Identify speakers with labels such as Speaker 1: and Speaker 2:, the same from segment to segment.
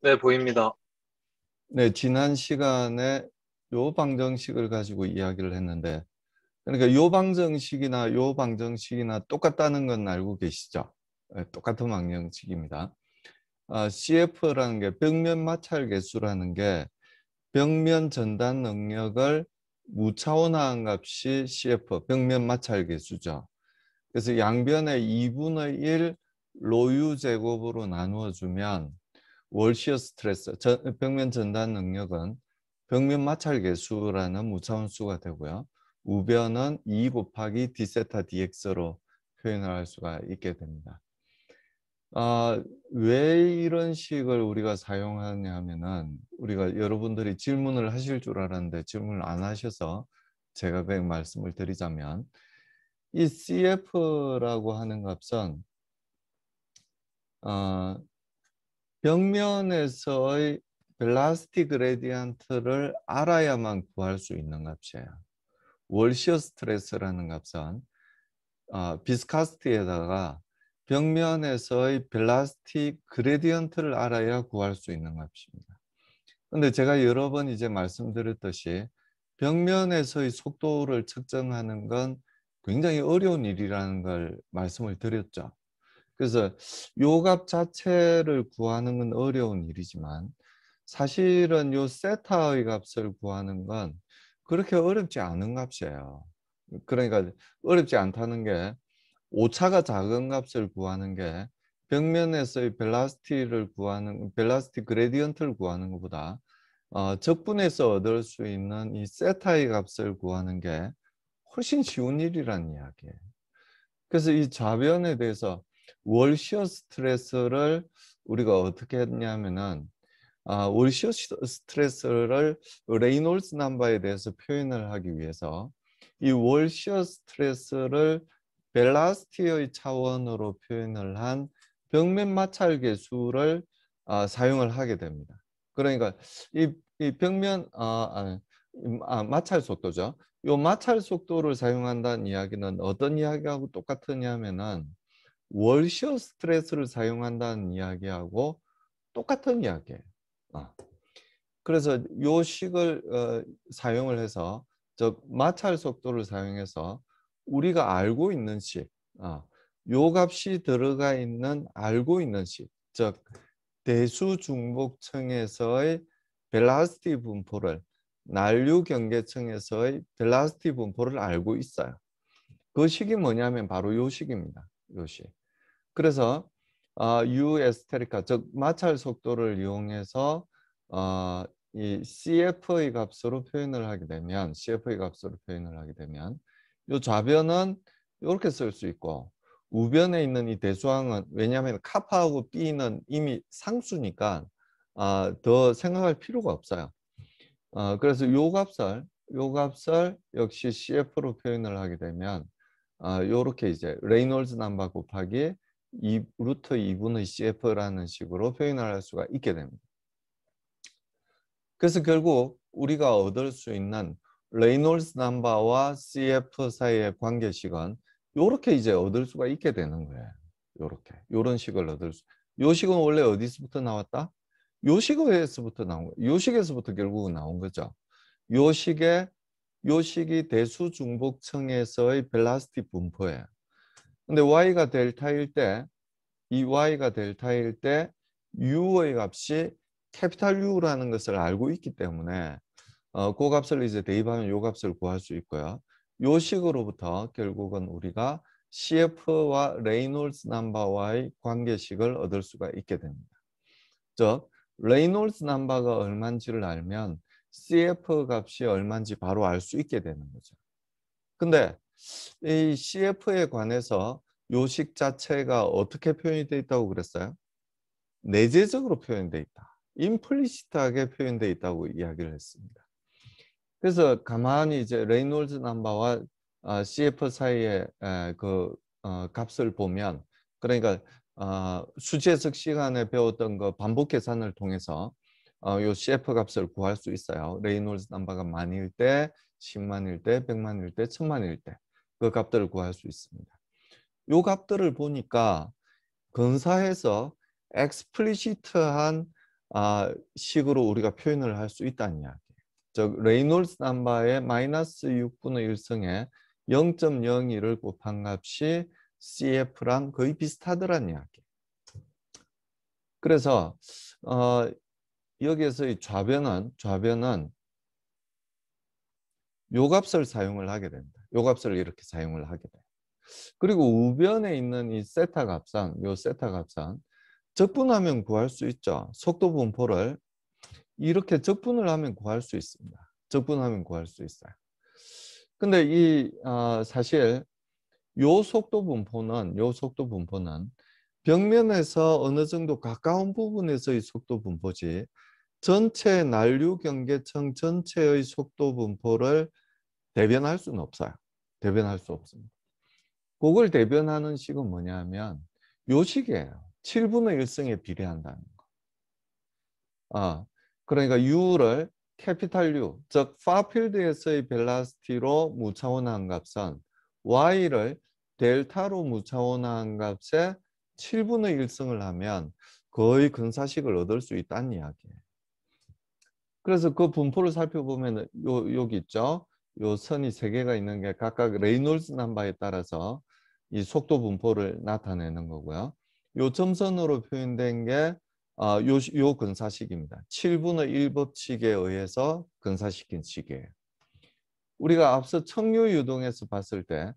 Speaker 1: 네, 보입니다.
Speaker 2: 네, 지난 시간에 요 방정식을 가지고 이야기를 했는데, 그러니까 요 방정식이나 요 방정식이나 똑같다는 건 알고 계시죠? 네, 똑같은 방정식입니다. CF라는 게 벽면 마찰 계수라는 게 벽면 전단 능력을 무차원화한 값이 CF, 벽면 마찰 계수죠. 그래서 양변의 2분의 1 로유 제곱으로 나누어 주면 월시어 스트레스, 벽면 전단 능력은 벽면 마찰 계수라는 무차원수가 되고요. 우변은 2 곱하기 d 세타 dx로 표현을 할 수가 있게 됩니다. 왜 이런 식을 우리가 사용하냐 하면은 우리가 여러분들이 질문을 하실 줄 알았는데 질문을 안 하셔서 제가 그냥 말씀을 드리자면 이 CF라고 하는 값은 어, 벽면에서의 벨라스티 그레디언트를 알아야만 구할 수 있는 값이에요. 월시어 스트레스라는 값은 비스카스티에다가 벽면에서의 벨라스티 그레디언트를 알아야 구할 수 있는 값입니다. 근데 제가 여러 번 이제 말씀드렸듯이 벽면에서의 속도를 측정하는 건 굉장히 어려운 일이라는 걸 말씀을 드렸죠. 그래서 요 값 자체를 구하는 건 어려운 일이지만 사실은 요 세타의 값을 구하는 건 그렇게 어렵지 않은 값이에요. 그러니까 어렵지 않다는 게 오차가 작은 값을 구하는 게 벽면에서의 벨라스티 그레디언트를 구하는 것보다 적분해서 얻을 수 있는 이 세타의 값을 구하는 게 훨씬 쉬운 일이라는 이야기예요. 그래서 이 좌변에 대해서 월시어 스트레스를 우리가 어떻게 했냐면은 월시어 스트레스를 레이놀즈 넘버에 대해서 표현을 하기 위해서 이 월시어 스트레스를 벨라스티의 차원으로 표현을 한 벽면 마찰 계수를 사용을 하게 됩니다. 그러니까 이 벽면 마찰 속도죠. 이 마찰 속도를 사용한다는 이야기는 어떤 이야기하고 똑같으냐면은 월시어 스트레스를 사용한다는 이야기하고 똑같은 이야기예요. 어. 그래서 요 식을 사용을 해서 즉 마찰 속도를 사용해서 우리가 알고 있는 식, 요 값이 들어가 있는 알고 있는 식, 즉 대수중복층에서의 벨라스티 분포를 난류 경계층에서의 벨라스티 분포를 알고 있어요. 그 식이 뭐냐면 바로 요 식입니다. 요 식. 그래서 U 에스테리카 즉 마찰 속도를 이용해서 이 CF의 값으로 표현을 하게 되면 이 좌변은 이렇게 쓸 수 있고 우변에 있는 이 대수항은 왜냐하면 카파하고 B는 이미 상수니까 더 생각할 필요가 없어요. 그래서 요 값을 역시 CF로 표현을 하게 되면 요렇게 이제 레이놀즈 넘버 곱하기 루트 2분의 CF라는 식으로 표현을 할 수가 있게 됩니다. 그래서 결국 우리가 얻을 수 있는 레이놀즈 넘버와 CF 사이의 관계식은 요렇게 이제 얻을 수가 있게 되는 거예요. 요렇게 요런 식을 얻을 수. 요 식은 원래 어디서부터 나왔다? 요 식에서부터 나온 거예요. 요 식에서부터 결국은 나온 거죠. 요 식의 요 식이 대수중복층에서의 벨라스티 분포예요. 근데 y가 델타일 때, 이 y가 델타일 때 u의 값이 캐피탈 U라는 것을 알고 있기 때문에 그 값을 이제 대입하면 요 값을 구할 수 있고요. 요 식으로부터 결국은 우리가 CF와 레이놀즈 넘버와의 관계식을 얻을 수가 있게 됩니다. 즉 레이놀즈 넘버가 얼마인지를 알면 CF 값이 얼마인지 바로 알 수 있게 되는 거죠. 근데 이 CF에 관해서 요식 자체가 어떻게 표현이 되어 있다고 그랬어요? 내재적으로 표현되어 있다. 임플리시트하게 표현되어 있다고 이야기를 했습니다. 그래서 가만히 이제 레이놀즈 넘버와 CF 사이의 그 값을 보면 그러니까 수재석 시간에 배웠던 거 반복 계산을 통해서 요 CF 값을 구할 수 있어요. 레이놀즈 넘버가 만일 때, 10만일 때, 100만일 때, 1000만일 때 그 값들을 구할 수 있습니다. 요 값들을 보니까 근사해서 explicit한 식으로 우리가 표현을 할 수 있다는 이야기. 즉 레이놀스 넘버의 마이너스 6분의 1승에 0.01을 곱한 값이 CF랑 거의 비슷하더란 이야기. 그래서 여기에서 이 좌변은 요 값을 사용을 하게 됩니다. 요 값을 이렇게 사용을 하게 돼요. 그리고 우변에 있는 이 세타 값은 적분하면 구할 수 있죠. 속도 분포를 이렇게 적분을 하면 구할 수 있습니다. 적분하면 구할 수 있어요. 근데 사실 요 속도 분포는 벽면에서 어느 정도 가까운 부분에서의 속도 분포지 전체 난류 경계청 전체의 속도 분포를 대변할 수는 없어요. 대변할 수 없습니다. 그걸 대변하는 식은 뭐냐면 요 식이에요. 7분의 1승에 비례한다는 거. 그러니까 U를 캐피탈 U, 즉 파필드에서의 벨라시티로 무차원화한 값은 Y를 델타로 무차원화한 값에 7분의 1승을 하면 거의 근사식을 얻을 수 있다는 이야기예요. 그래서 그 분포를 살펴보면 여기 있죠. 요 선이 세 개가 있는 게 각각 레이놀스 넘버에 따라서 이 속도 분포를 나타내는 거고요. 요 점선으로 표현된 게 요 근사식입니다. 7분의 1 법칙에 의해서 근사시킨 식이에요. 우리가 앞서 청류 유동에서 봤을 때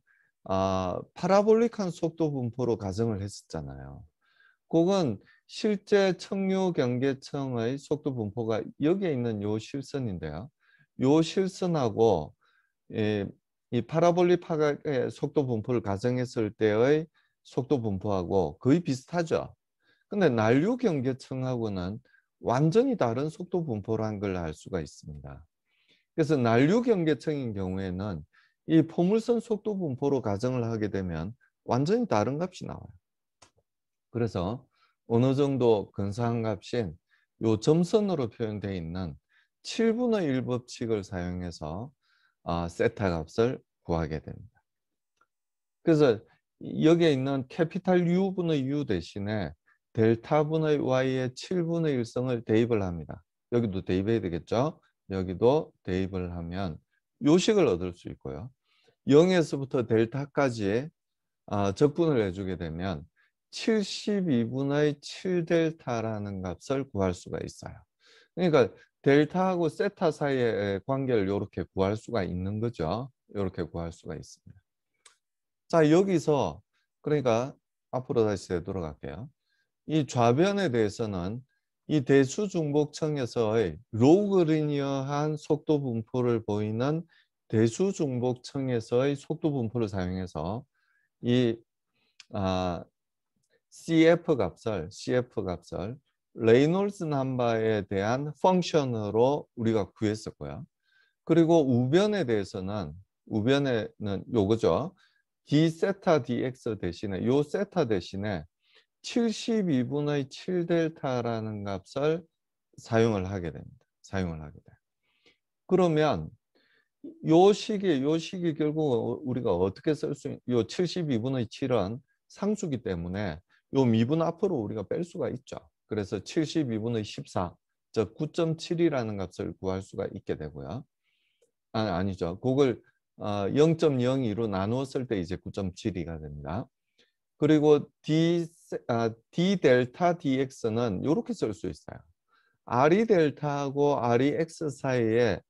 Speaker 2: 파라볼릭한 속도 분포로 가정을 했었잖아요. 그건 실제 청류 경계청의 속도 분포가 여기에 있는 요 실선인데요. 요 실선하고 이 파라볼릭 파각의 속도 분포를 가정했을 때의 속도 분포하고 거의 비슷하죠. 근데 난류 경계청하고는 완전히 다른 속도 분포라는 걸 알 수가 있습니다. 그래서 난류 경계청인 경우에는 이 포물선 속도 분포로 가정을 하게 되면 완전히 다른 값이 나와요. 그래서 어느 정도 근사한 값인 요 점선으로 표현되어 있는 7분의 1 법칙을 사용해서 세타 값을 구하게 됩니다. 그래서 여기에 있는 캐피탈 U분의 U 대신에 델타분의 Y의 7분의 1승을 대입을 합니다. 여기도 대입해야 되겠죠? 여기도 대입을 하면 요 식을 얻을 수 있고요. 0에서부터 델타까지 적분을 해주게 되면 72분의 7델타라는 값을 구할 수가 있어요. 그러니까 델타하고 세타 사이의 관계를 이렇게 구할 수가 있는 거죠. 이렇게 구할 수가 있습니다. 자, 여기서 그러니까 앞으로 다시 되돌아갈게요. 이 좌변에 대해서는 이 대수중복청에서의 로그리니어한 속도 분포를 보이는 대수중복청에서의 속도 분포를 사용해서 이 CF 값을 레이놀스 넘버에 대한 펑션으로 우리가 구했었고요. 그리고 우변에는 요거죠. d 세타 dx 대신에 요 세타 대신에 72분의 7델타라는 값을 사용을 하게 됩니다. 그러면 요 식이 결국 우리가 어떻게 쓸 수, 요 72분의 7은 상수기 때문에 요 미분 앞으로 우리가 뺄 수가 있죠. 그래서 72분의 14, 즉 9.7이라는 값을 구할 수가 있게 되고요. 아니죠. 그걸 0.02로 나누었을 때 이제 9.72가 됩니다. 그리고 d 델타 dx는 이렇게 쓸 수 있어요. r이 델타하고 r이 x 사이에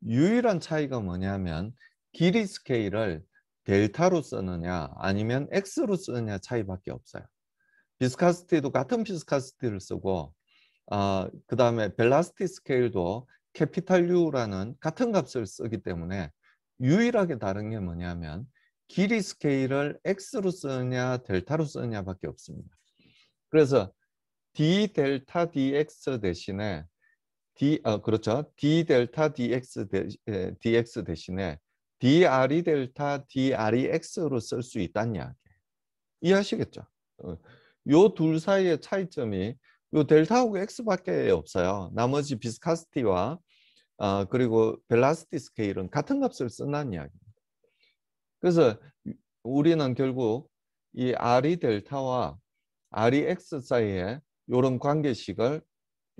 Speaker 2: 유일한 차이가 뭐냐면 길이 스케일을 델타로 쓰느냐 아니면 x로 쓰느냐 차이밖에 없어요. 비스카시티도 같은 비스카시티를 쓰고 그 다음에 벨라시티 스케일도 캐피탈 U라는 같은 값을 쓰기 때문에 유일하게 다른 게 뭐냐면 길이 스케일을 x로 쓰느냐 델타로 쓰느냐밖에 없습니다. 그래서 d 델타 dx 대신에 그렇죠. d 델타 dx 대신에 dr이 델타 dr이 x로 쓸 수 있다는 이야기예요. 이해하시겠죠? 요 둘 사이의 차이점이 요 델타하고 x밖에 없어요. 나머지 비스카시티와 그리고 벨라시티 스케일은 같은 값을 쓴다는 이야기입니다. 그래서 우리는 결국 이 r이 델타와 r이 x 사이에 이런 관계식을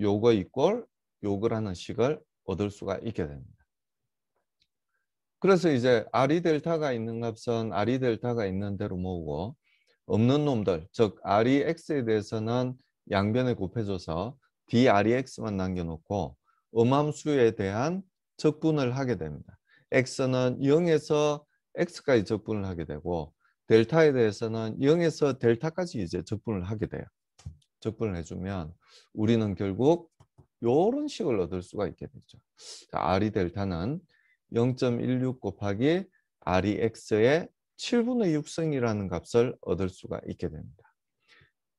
Speaker 2: 요거 이꼴 요거라는 식을 얻을 수가 있게 됩니다. 그래서 이제 R이 델타가 있는 값은 R이 델타가 있는 대로 모으고 없는 놈들, 즉 R이 X에 대해서는 양변에 곱해줘서 DR이 X만 남겨놓고 음함수에 대한 적분을 하게 됩니다. X는 0에서 X까지 적분을 하게 되고 델타에 대해서는 0에서 델타까지 이제 적분을 하게 돼요. 적분을 해주면 우리는 결국 이런 식을 얻을 수가 있게 되죠. 자, R이 델타는 0.16 곱하기 R이 X의 7분의 6승이라는 값을 얻을 수가 있게 됩니다.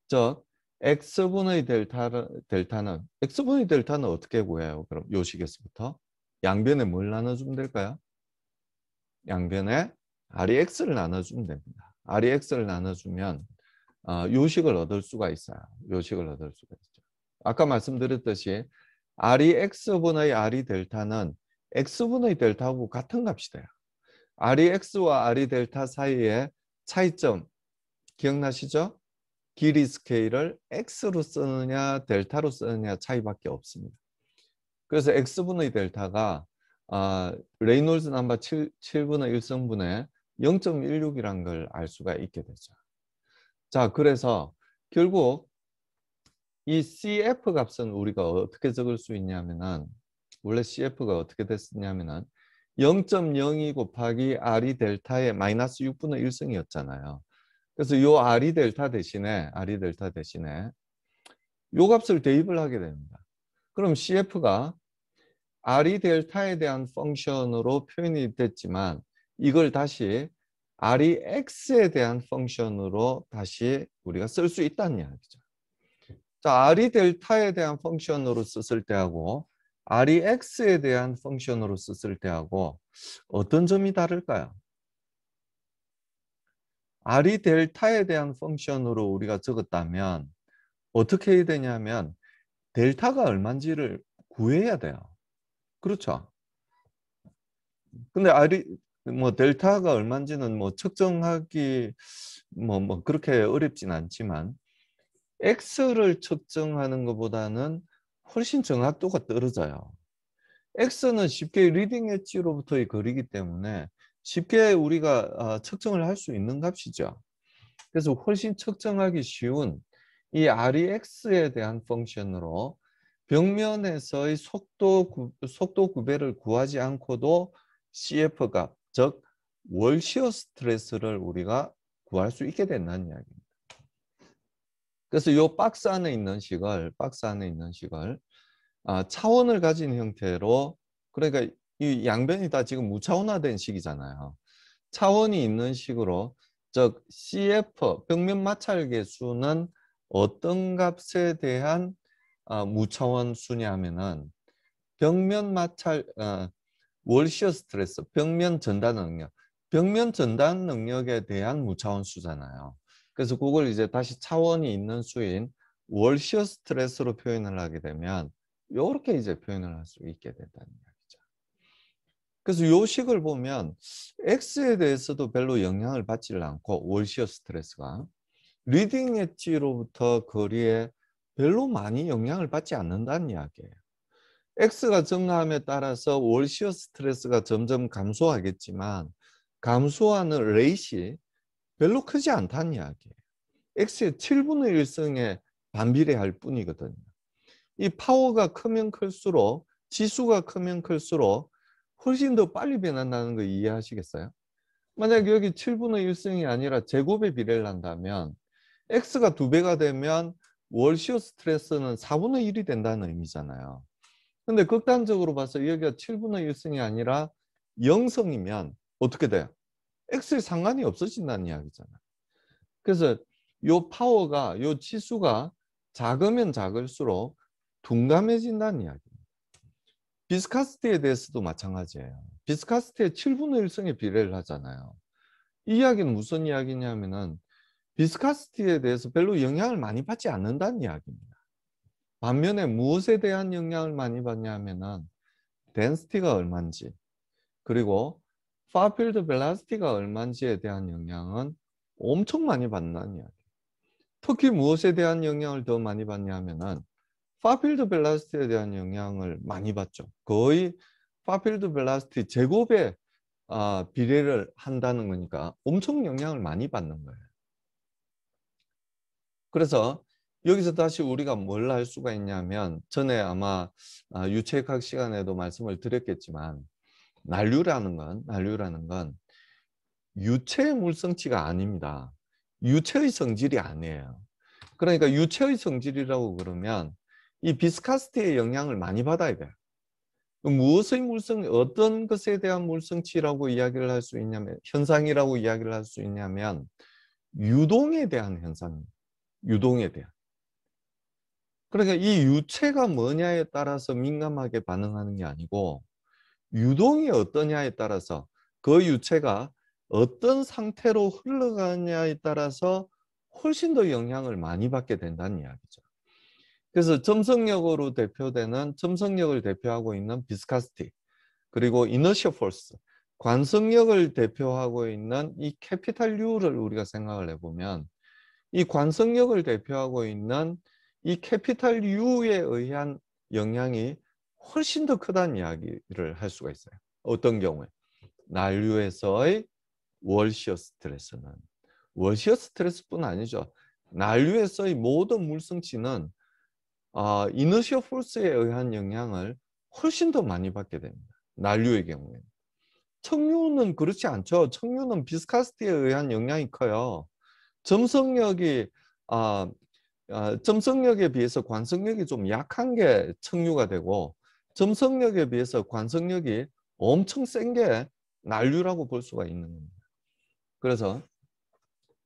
Speaker 2: 즉 X분의 델타는 X분의 델타는 어떻게 구해요? 그럼 요 식에서부터 양변에 뭘 나눠주면 될까요? 양변에 R이 X를 나눠주면 됩니다. R이 X를 나눠주면 요식을 얻을 수가 있어요. 요식을 얻을 수가 있죠. 아까 말씀드렸듯이 R이 X분의 R이 델타는 X분의 델타하고 같은 값이 돼요. R이 X와 R이 델타 사이의 차이점 기억나시죠? 길이 스케일을 X로 쓰느냐 델타로 쓰느냐 차이밖에 없습니다. 그래서 X분의 델타가 레이놀즈 넘버 7분의 1승분의 0.16이라는 걸 알 수가 있게 되죠. 자, 그래서 결국 이 CF 값은 우리가 어떻게 적을 수 있냐면은 원래 CF가 어떻게 됐었냐면은 0.02 곱하기 R이 델타의 마이너스 6분의 1승이었잖아요. 그래서 요 R이 델타 대신에 요 값을 대입을 하게 됩니다. 그럼 CF가 R이 델타에 대한 펑션으로 표현이 됐지만 이걸 다시 R이 X에 대한 펑션으로 다시 우리가 쓸 수 있다는 이야기죠. 자, R이 델타에 대한 펑션으로 썼을 때하고 R이 X에 대한 펑션으로 썼을 때하고 어떤 점이 다를까요? R이 델타에 대한 펑션으로 우리가 적었다면 어떻게 해야 되냐면 델타가 얼마인지를 구해야 돼요. 그렇죠? 근데 R이 델타가 얼마인지는 측정하기 그렇게 어렵진 않지만 X를 측정하는 것보다는 훨씬 정확도가 떨어져요. X는 쉽게 리딩 엣지로부터의 거리이기 때문에 쉽게 우리가 측정을 할 수 있는 값이죠. 그래서 훨씬 측정하기 쉬운 이 R이 X에 대한 펑션으로 벽면에서의 속도 구배를 구하지 않고도 CF 값, 즉 월시어 스트레스를 우리가 구할 수 있게 된다는 이야기입니다. 그래서 이 박스 안에 있는 식을 차원을 가진 형태로, 그러니까 이 양변이 다 지금 무차원화된 식이잖아요. 차원이 있는 식으로, 즉 CF 벽면 마찰 계수는 어떤 값에 대한 무차원 수냐면은 벽면 마찰 월시어 스트레스, 벽면 전단 능력에 대한 무차원 수잖아요. 그래서 그걸 이제 다시 차원이 있는 수인 월시어 스트레스로 표현을 하게 되면 이렇게 이제 표현을 할 수 있게 된다는 이야기죠. 그래서 이 식을 보면 X에 대해서도 별로 영향을 받지를 않고 월시어 스트레스가 리딩 엣지로부터 거리에 별로 많이 영향을 받지 않는다는 이야기예요. X가 증가함에 따라서 월시어 스트레스가 점점 감소하겠지만 감소하는 레이시 별로 크지 않다는 이야기예요. X의 7분의 1승에 반비례할 뿐이거든요. 이 파워가 크면 클수록, 지수가 크면 클수록 훨씬 더 빨리 변한다는 거 이해하시겠어요? 만약 여기 7분의 1승이 아니라 제곱에 비례를 한다면 X가 2배가 되면 월시어 스트레스는 4분의 1이 된다는 의미잖아요. 근데 극단적으로 봐서 여기가 7분의 1승이 아니라 0승이면 어떻게 돼요? X에 상관이 없어진다는 이야기잖아요. 그래서 요 파워가, 요 지수가 작으면 작을수록 둔감해진다는 이야기입니다. 비스카시티에 대해서도 마찬가지예요. 비스카시티에 7분의 1승에 비례를 하잖아요. 이 이야기는 무슨 이야기냐면은 비스카시티에 대해서 별로 영향을 많이 받지 않는다는 이야기입니다. 반면에 무엇에 대한 영향을 많이 받냐면은 덴시티가 얼마인지, 그리고 파필드 벨라시티가 얼마인지에 대한 영향은 엄청 많이 받는다는 이야기. 특히 무엇에 대한 영향을 더 많이 받냐면은 파필드 벨라시티에 대한 영향을 많이 받죠. 거의 파필드 벨라시티 제곱에 비례를 한다는 거니까 엄청 영향을 많이 받는 거예요. 그래서 여기서 다시 우리가 뭘 알 수가 있냐면 전에 아마 유체역학 시간에도 말씀을 드렸겠지만 난류라는 건 유체의 물성치가 아닙니다. 유체의 성질이 아니에요. 그러니까 유체의 성질이라고 그러면 이 비스카스티의 영향을 많이 받아야 돼요. 무엇의 어떤 것에 대한 물성치라고 이야기를 할 수 있냐면, 현상이라고 이야기를 할 수 있냐면, 유동에 대한 현상입니다. 유동에 대한. 그러니까 이 유체가 뭐냐에 따라서 민감하게 반응하는 게 아니고, 유동이 어떠냐에 따라서 그 유체가 어떤 상태로 흘러가냐에 따라서 훨씬 더 영향을 많이 받게 된다는 이야기죠. 그래서 점성력으로 대표되는 점성력을 대표하고 있는 비스카시티 그리고 이너시어 포스 관성력을 대표하고 있는 이 캐피탈 U를 우리가 생각을 해보면 이 관성력을 대표하고 있는 이 캐피탈 U에 의한 영향이 훨씬 더 크다는 이야기를 할 수가 있어요. 어떤 경우에 난류에서의 월시어 스트레스는 월시어 스트레스뿐 아니죠. 난류에서의 모든 물성치는 이너시어 포스에 의한 영향을 훨씬 더 많이 받게 됩니다. 난류의 경우에는. 청류는 그렇지 않죠. 청류는 비스카시티에 의한 영향이 커요. 점성력이 점성력에 비해서 관성력이 좀 약한 게 청류가 되고 점성력에 비해서 관성력이 엄청 센 게 난류라고 볼 수가 있는 겁니다. 그래서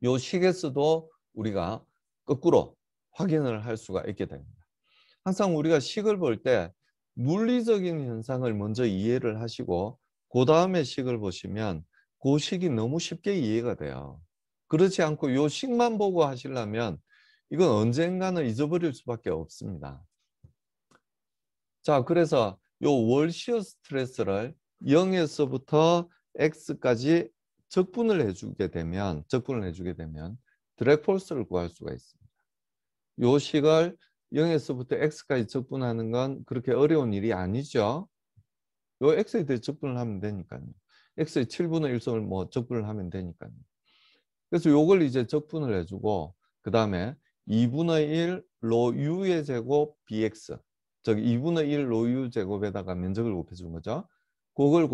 Speaker 2: 이 식에서도 우리가 거꾸로 확인을 할 수가 있게 됩니다. 항상 우리가 식을 볼 때 물리적인 현상을 먼저 이해를 하시고 그 다음에 식을 보시면 그 식이 너무 쉽게 이해가 돼요. 그렇지 않고 요 식만 보고 하시려면 이건 언젠가는 잊어버릴 수밖에 없습니다. 자, 그래서 요 월시어 스트레스를 0에서부터 x까지 적분을 해주게 되면 드랙 폴스를 구할 수가 있습니다. 요 식을 0에서부터 x까지 적분하는 건 그렇게 어려운 일이 아니죠. 요 x에 대해 적분을 하면 되니까요. x의 7분의 1승을 뭐 적분을 하면 되니까요. 그래서 요걸 이제 적분을 해주고 그 다음에 2분의 1 로 u의 제곱 bx 즉 2분의 1 로 u 제곱에다가 면적을 곱해준 거죠. 그걸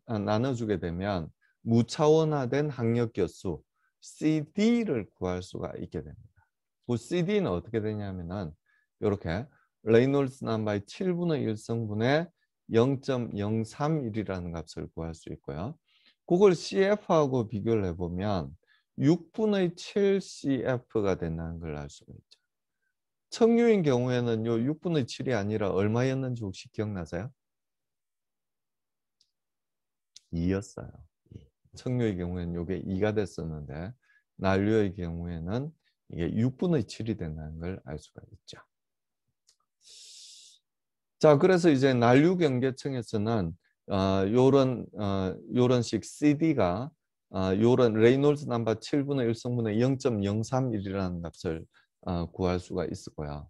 Speaker 2: 나눠주게 되면 무차원화된 항력결수 CD를 구할 수가 있게 됩니다. 그 CD는 어떻게 되냐면은 이렇게 레이놀스 넘버의 7분의 1승분의 0.031이라는 값을 구할 수 있고요. 그걸 CF하고 비교를 해보면 6분의 7 CF가 된다는 걸 알 수가 있죠. 청류인 경우에는 요 6분의 7이 아니라 얼마였는지 혹시 기억나세요? 2였어요. 청류의 경우에는 이게 2가 됐었는데 난류의 경우에는 이게 6분의 7이 된다는 걸 알 수가 있죠. 자, 그래서 이제 난류 경계층에서는 요런 식 CD가 요런 레이놀즈 넘버 7분의 1승분의 0.031이라는 값을 구할 수가 있을 거야.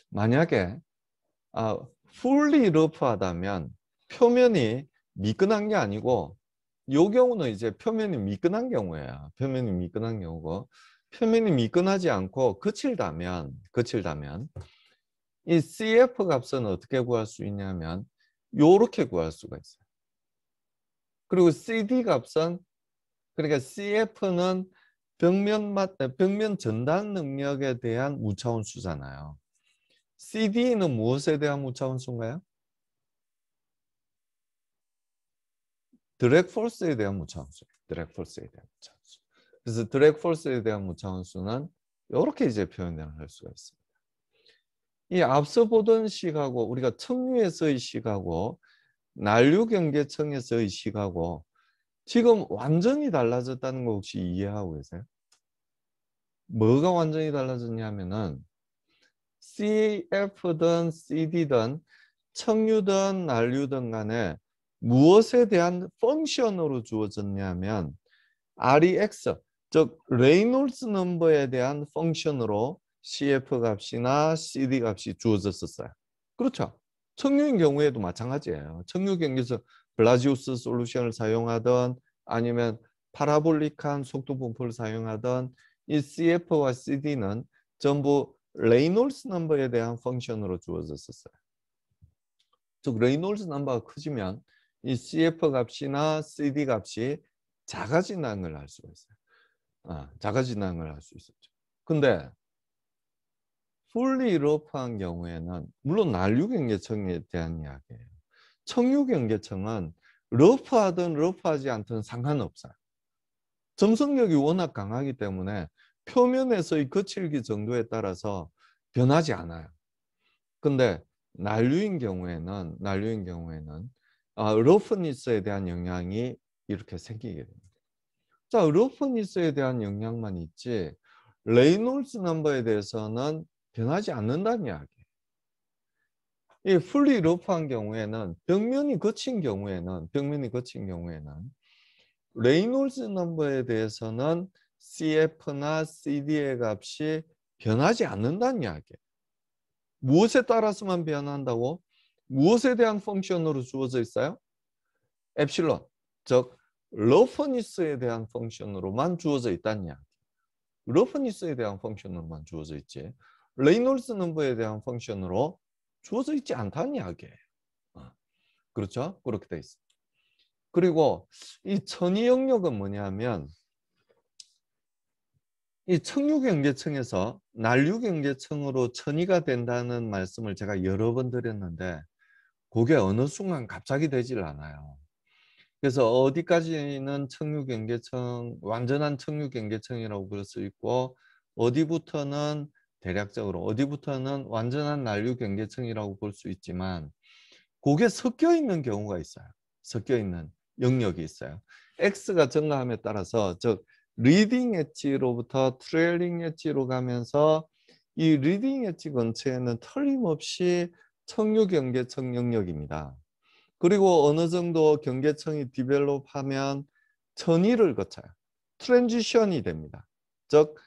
Speaker 2: 만약에 fully 러프하다면 표면이 미끈한 게 아니고 요 경우는 이제 표면이 미끈한 경우예요. 표면이 미끈한 경우고 표면이 미끈하지 않고 거칠다면 이 CF 값은 어떻게 구할 수 있냐면 요렇게 구할 수가 있어요. 그리고 CD 값은 그러니까 CF는 벽면 전달 능력에 대한 무차원수잖아요. CD는 무엇에 대한 무차원수인가요? 드랙 폴스에 대한 무차원수. 드랙 폴스에 대한 무차원수. 그래서 드랙 폴스에 대한 무차원수는 이렇게 이제 표현을 할 수가 있습니다. 이 앞서 보던 식하고 우리가 청류에서의 식하고 난류 경계층에서의 식하고 지금 완전히 달라졌다는 거 혹시 이해하고 계세요? 뭐가 완전히 달라졌냐면은 CF든 CD든 청류든 난류든 간에 무엇에 대한 펑션으로 주어졌냐면 REX 즉 레이놀스 넘버에 대한 펑션으로 CF 값이나 CD 값이 주어졌었어요. 그렇죠. 청류인 경우에도 마찬가지예요. 청류 경계에서 블라지우스 솔루션을 사용하던 아니면 파라볼릭한 속도 분포를 사용하던 이 CF와 CD는 전부 레이놀스 넘버에 대한 펑션으로 주어졌었어요. 즉 레이놀스 넘버가 커지면 이 CF 값이나 CD 값이 작아진다는 걸 알 수가 있어요. 작아진다는 걸 알 수 있었죠. 근데 풀리 러프한 경우에는 물론 난류경계청에 대한 이야기예요. 청유경계청은 러프하든 러프하지 않든 상관없어요. 점성력이 워낙 강하기 때문에 표면에서의 거칠기 정도에 따라서 변하지 않아요. 근데 난류인 경우에는 러프니스에 대한 영향이 이렇게 생기게 됩니다. 자, 러프니스에 대한 영향만 있지 레이놀스 넘버에 대해서는 변하지 않는다는 이야기예요. 이 풀리 러프한 경우에는 벽면이 거친 경우에는 레이놀스 넘버에 대해서는 CF나 CD의 값이 변하지 않는다는 이야기예요. 무엇에 따라서만 변한다고? 무엇에 대한 펑션으로 주어져 있어요? 엡실론, 즉 러프니스에 대한 펑션으로만 주어져 있다는 이야기. 러프니스에 대한 펑션으로만 주어져 있지 레이놀스 넘버에 대한 펑션으로 주어져 있지 않다는 이야기예요. 그렇죠? 그렇게 돼 있습니다. 그리고 이 천이 영역은 뭐냐면 이 청유경계청에서 난류경계청으로 천이가 된다는 말씀을 제가 여러 번 드렸는데 그게 어느 순간 갑자기 되질 않아요. 그래서 어디까지는 청유경계청, 완전한 청유경계청이라고 그럴 수 있고 어디부터는 대략적으로 어디부터는 완전한 난류경계청이라고 볼 수 있지만 그게 섞여 있는 경우가 있어요. 섞여 있는 영역이 있어요. X가 증가함에 따라서 즉 리딩 엣지로부터 트레일링 엣지로 가면서 이 리딩 엣지 근처에는 틀림없이 청유경계청 영역입니다. 그리고 어느 정도 경계청이 디벨롭하면 천위를 거쳐요. 트랜지션이 됩니다. 즉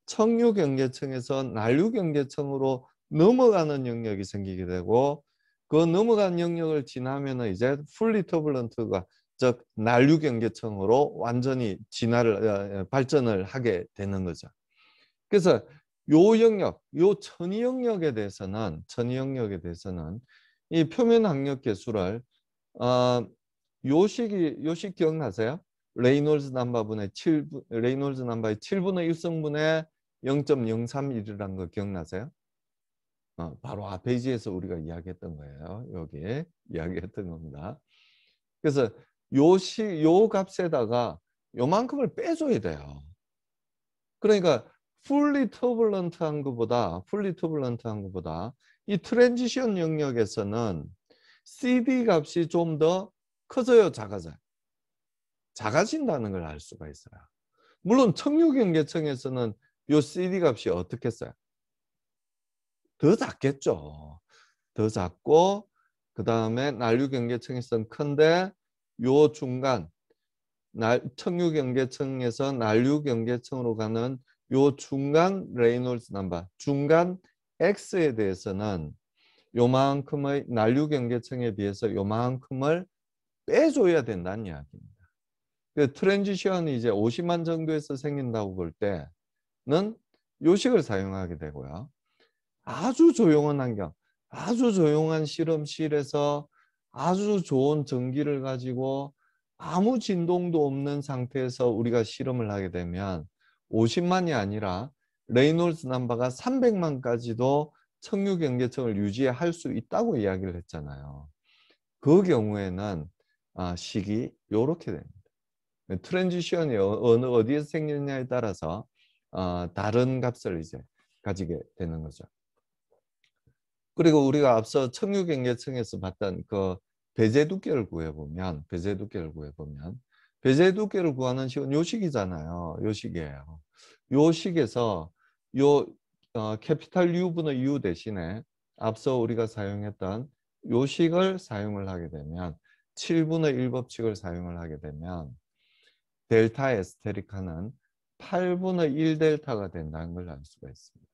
Speaker 2: 청유경계청에서 난류경계청으로 넘어가는 영역이 생기게 되고 그 넘어간 영역을 지나면 이제 풀리 터블런트가 즉 난류경계청으로 완전히 발전을 하게 되는 거죠. 그래서 요 영역, 요 천위 영역에 대해서는 이 표면 항력 계수를 요식 기억나세요? 레이놀스 넘버의 7분의 1성분의 0.031이라는 거 기억나세요? 바로 앞 페이지에서 우리가 이야기했던 거예요. 여기 이야기했던 겁니다. 그래서 요 값에다가 요만큼을 빼줘야 돼요. 그러니까 풀리 터블런트한 것보다 이 트랜지션 영역에서는 CD 값이 좀 더 커져요, 작아져요? 작아진다는 걸 알 수가 있어요. 물론 청유경계청에서는 요 CD 값이 어떻게 써요? 더 작겠죠. 더 작고 그 다음에 난류경계청에서는 큰데 요 중간 청유경계청에서 난류경계청으로 가는 요 중간 레이놀스 넘버, 중간 X에 대해서는 요만큼의 난류경계청에 비해서 요만큼을 빼줘야 된다는 이야기입니다. 그 트랜지션이 이제 50만 정도에서 생긴다고 볼 때는 요식을 사용하게 되고요. 아주 조용한 환경, 아주 조용한 실험실에서 아주 좋은 전기를 가지고 아무 진동도 없는 상태에서 우리가 실험을 하게 되면 50만이 아니라 레이놀스 넘버가 300만까지도 청유경계청을 유지할 수 있다고 이야기를 했잖아요. 그 경우에는 식이 이렇게 됩니다. 트랜지션이 어디에서 생기느냐에 따라서 다른 값을 이제 가지게 되는 거죠. 그리고 우리가 앞서 청유경계청에서 봤던 그 배제 두께를 구해보면 배제 두께를 구하는 식은 요 식이잖아요. 요 식이에요. 요 식에서 요 캐피탈 U분의 U 대신에 앞서 우리가 사용했던 요 식을 사용을 하게 되면 7분의 1 법칙을 사용을 하게 되면 델타 에스테리카는 8분의 1 델타가 된다는 걸 알 수가 있습니다.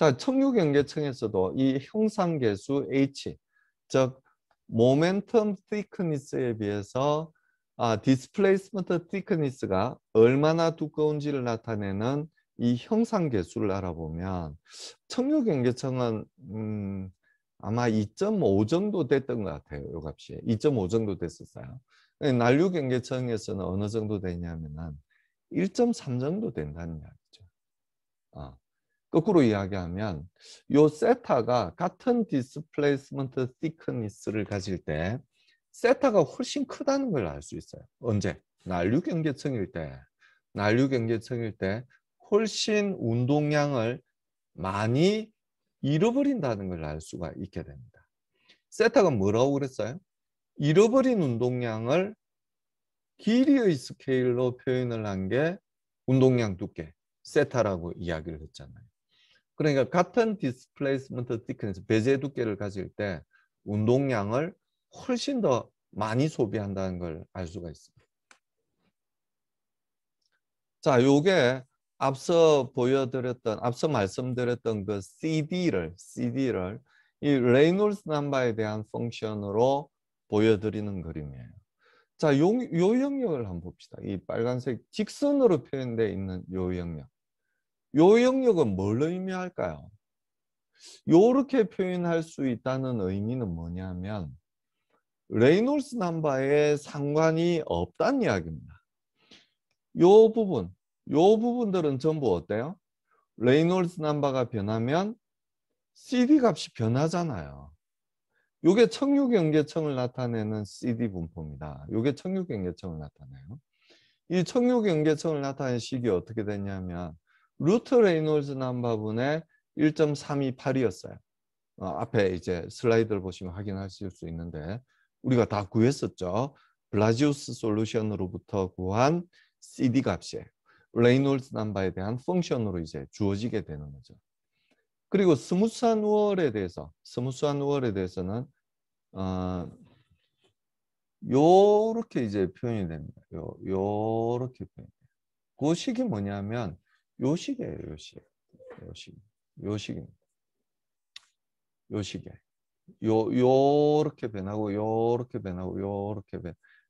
Speaker 2: 자, 청류경계청에서도 이 형상계수 H, 즉 모멘텀 thickness에 비해서 디스플레이스먼트 thickness가 얼마나 두꺼운지를 나타내는 이 형상계수를 알아보면 청류경계청은 아마 2.5 정도 됐던 것 같아요. 이 값이 2.5 정도 됐었어요. 난류경계청에서는 어느 정도 되냐면은 1.3 정도 된다는 이야기죠. 거꾸로 이야기하면 요 세타가 같은 디스플레이스먼트 thickness를 가질 때 세타가 훨씬 크다는 걸 알 수 있어요. 언제? 난류경계청일 때 훨씬 운동량을 많이 잃어버린다는 걸 알 수가 있게 됩니다. 세타가 뭐라고 그랬어요? 잃어버린 운동량을 길이의 스케일로 표현을 한 게 운동량 두께, 세타라고 이야기를 했잖아요. 그러니까 같은 디스플레이스먼트 thickness, 배제 두께를 가질 때 운동량을 훨씬 더 많이 소비한다는 걸 알 수가 있습니다. 자, 요게 앞서 말씀드렸던 그 CD를 이 레이놀스 넘버에 대한 펑션으로 보여드리는 그림이에요. 자, 요 영역을 한번 봅시다. 이 빨간색 직선으로 표현되어 있는 요 영역. 요 영역은 뭘 의미할까요? 요렇게 표현할 수 있다는 의미는 뭐냐면 레이놀스 넘버에 상관이 없다는 이야기입니다. 요 부분들은 전부 어때요? 레이놀스 넘버가 변하면 CD 값이 변하잖아요. 요게 청류경계청을 나타내는 CD 분포입니다. 요게 청류경계청을 나타내요. 이 청류경계청을 나타내는 식이 어떻게 되냐면 루트 레이놀스 넘버분의 1.328이었어요. 앞에 이제 슬라이드를 보시면 확인하실 수 있는데 우리가 다 구했었죠. 블라지우스 솔루션으로부터 구한 CD 값이에요. 레이놀스 넘버에 대한 펑션으로 이제 주어지게 되는 거죠. 그리고 스무스한 우월에 대해서는 요렇게 이제 표현이 됩니다. 요렇게 표현. 그 식이 뭐냐면 요 식이에요. 요 식입니다. 요 식이에요. 요렇게 변하고 요렇게 변하고 요렇게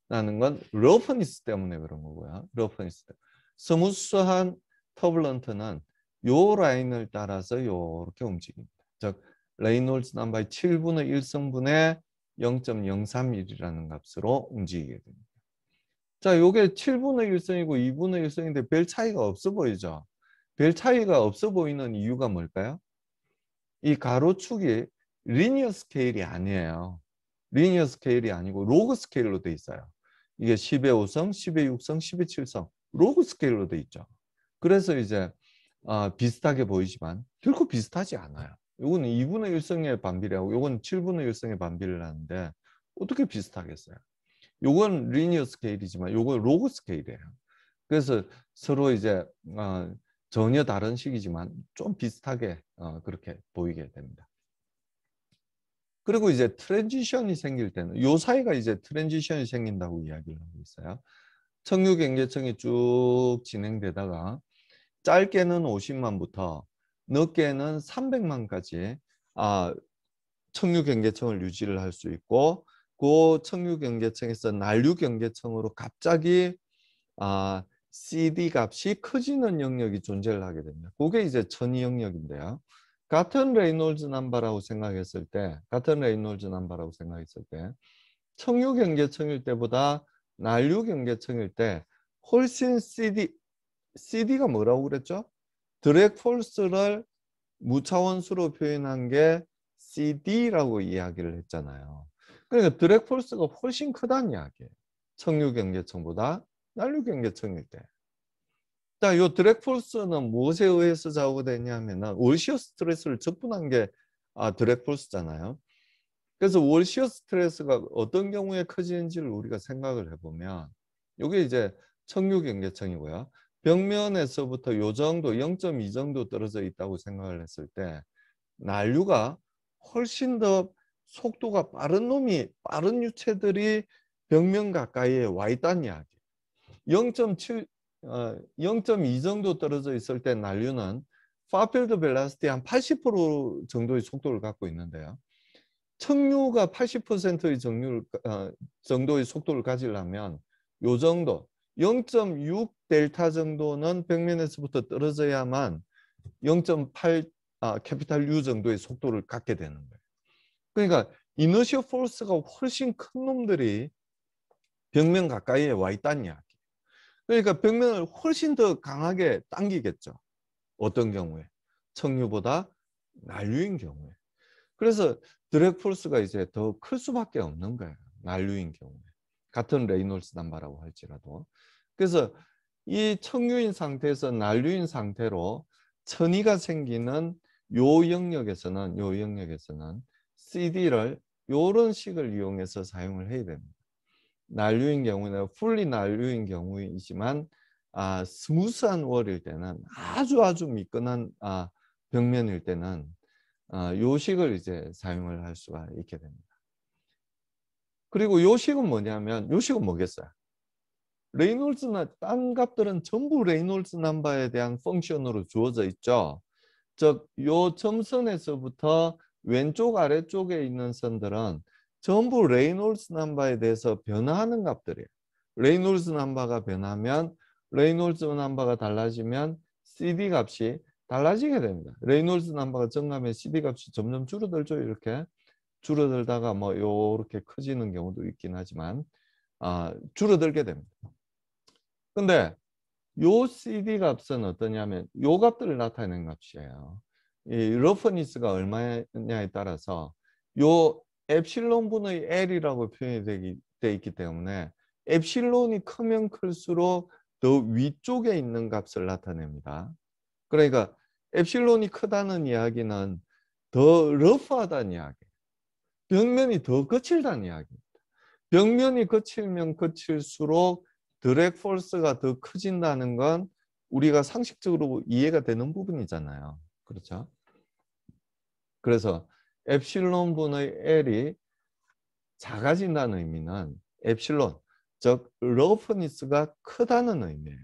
Speaker 2: 변하는 건 러프니스 때문에 그런 거고요. 러프니스 때문에. 스무스한 터블런트는 요 라인을 따라서 요렇게 움직입니다. 즉 레이놀스 넘버의 7분의 1성분의 0.031이라는 값으로 움직이게 됩니다. 자, 요게 7분의 1성이고 2분의 1성인데 별 차이가 없어 보이죠? 별 차이가 없어 보이는 이유가 뭘까요? 이 가로축이 리니어 스케일이 아니에요. 리니어 스케일이 아니고 로그 스케일로 돼 있어요. 이게 10의 5성, 10의 6성, 10의 7성 로그 스케일로 돼 있죠. 그래서 이제 비슷하게 보이지만 결코 비슷하지 않아요. 이거는 2분의 1성의 반비례하고 이건 7분의 1성의 반비례를 하는데 어떻게 비슷하겠어요? 이건 리니어 스케일이지만 이건 로그 스케일이에요. 그래서 서로 이제 전혀 다른 식이지만 좀 비슷하게 그렇게 보이게 됩니다. 그리고 이제 트랜지션이 생길 때는 요 사이가 이제 트랜지션이 생긴다고 이야기를 하고 있어요. 청류경계청이 쭉 진행되다가 짧게는 50만부터 늦게는 300만까지 청류경계청을 유지를 할 수 있고 그 청류경계청에서 난류경계청으로 갑자기 CD 값이 커지는 영역이 존재를 하게 됩니다. 그게 이제 전이 영역인데요. 같은 레이놀즈 넘버라고 생각했을 때 청유경계청일 때보다 난류경계청일 때 훨씬 CD가 뭐라고 그랬죠? 드랙 폴스를 무차원수로 표현한 게 CD라고 이야기를 했잖아요. 그러니까 드랙 폴스가 훨씬 크다는 이야기예요. 청유경계청보다 난류경계청일 때. 자, 요 드랙 폴스는 무엇에 의해서 좌우되냐면은 월시어 스트레스를 적분한 게 드랙 폴스잖아요. 그래서 월시어 스트레스가 어떤 경우에 커지는지를 우리가 생각을 해보면 이게 이제 청유경계청이고요. 벽면에서부터 요 정도 0.2 정도 떨어져 있다고 생각을 했을 때 난류가 훨씬 더 속도가 빠른 유체들이 벽면 가까이에 와 있다는 이야기. 0.2 정도 떨어져 있을 때 난류는 파필드 벨라시티 한 80% 정도의 속도를 갖고 있는데요. 청류가 80%의 정도의 속도를 가지려면 요 정도 0.6 델타 정도는 벽면에서부터 떨어져야만 0.8 캐피탈 U 정도의 속도를 갖게 되는 거예요. 그러니까 이너시어 포스가 훨씬 큰 놈들이 벽면 가까이에 와 있다는 이야기. 그러니까 벽면을 훨씬 더 강하게 당기겠죠. 어떤 경우에? 청류보다 난류인 경우에. 그래서 드래그 포스가 이제 더 클 수밖에 없는 거예요. 난류인 경우에. 같은 레이놀스 남바라고 할지라도. 그래서 이 청류인 상태에서 난류인 상태로 천이가 생기는 요 영역에서는 CD를 요런 식을 이용해서 사용을 해야 됩니다. 난류인 경우는 풀리 난류인 경우이지만 스무스한 월일 때는 아주 미끈한 벽면일 때는 요식을 이제 사용을 할 수가 있게 됩니다. 그리고 요식은 뭐냐면 요식은 뭐겠어요? 레이놀즈나 딴 값들은 전부 레이놀즈 넘버에 대한 펑션으로 주어져 있죠. 즉, 요 점선에서부터 왼쪽 아래쪽에 있는 선들은 전부 레이놀즈 넘버에 대해서 변화하는 값들이에요. 레이놀즈 넘버가 변하면 레이놀즈 넘버가 달라지면 CD 값이 달라지게 됩니다. 레이놀즈 넘버가 증가하면 CD 값이 점점 줄어들죠. 이렇게 줄어들다가 뭐 요렇게 커지는 경우도 있긴 하지만 줄어들게 됩니다. 근데 요 CD 값은 어떠냐면 요 값들을 나타내는 값이에요. 이 러프니스가 얼마냐에 따라서 요 엡실론 분의 L이라고 표현이 돼 있기 때문에 엡실론이 크면 클수록 더 위쪽에 있는 값을 나타냅니다. 그러니까 엡실론이 크다는 이야기는 더 러프하다는 이야기. 벽면이 더 거칠다는 이야기입니다. 벽면이 거칠면 거칠수록 드래그 포스가 더 커진다는 건 우리가 상식적으로 이해가 되는 부분이잖아요. 그렇죠? 그래서 엡실론 분의 L이 작아진다는 의미는 엡실론, 즉 러프니스가 크다는 의미예요.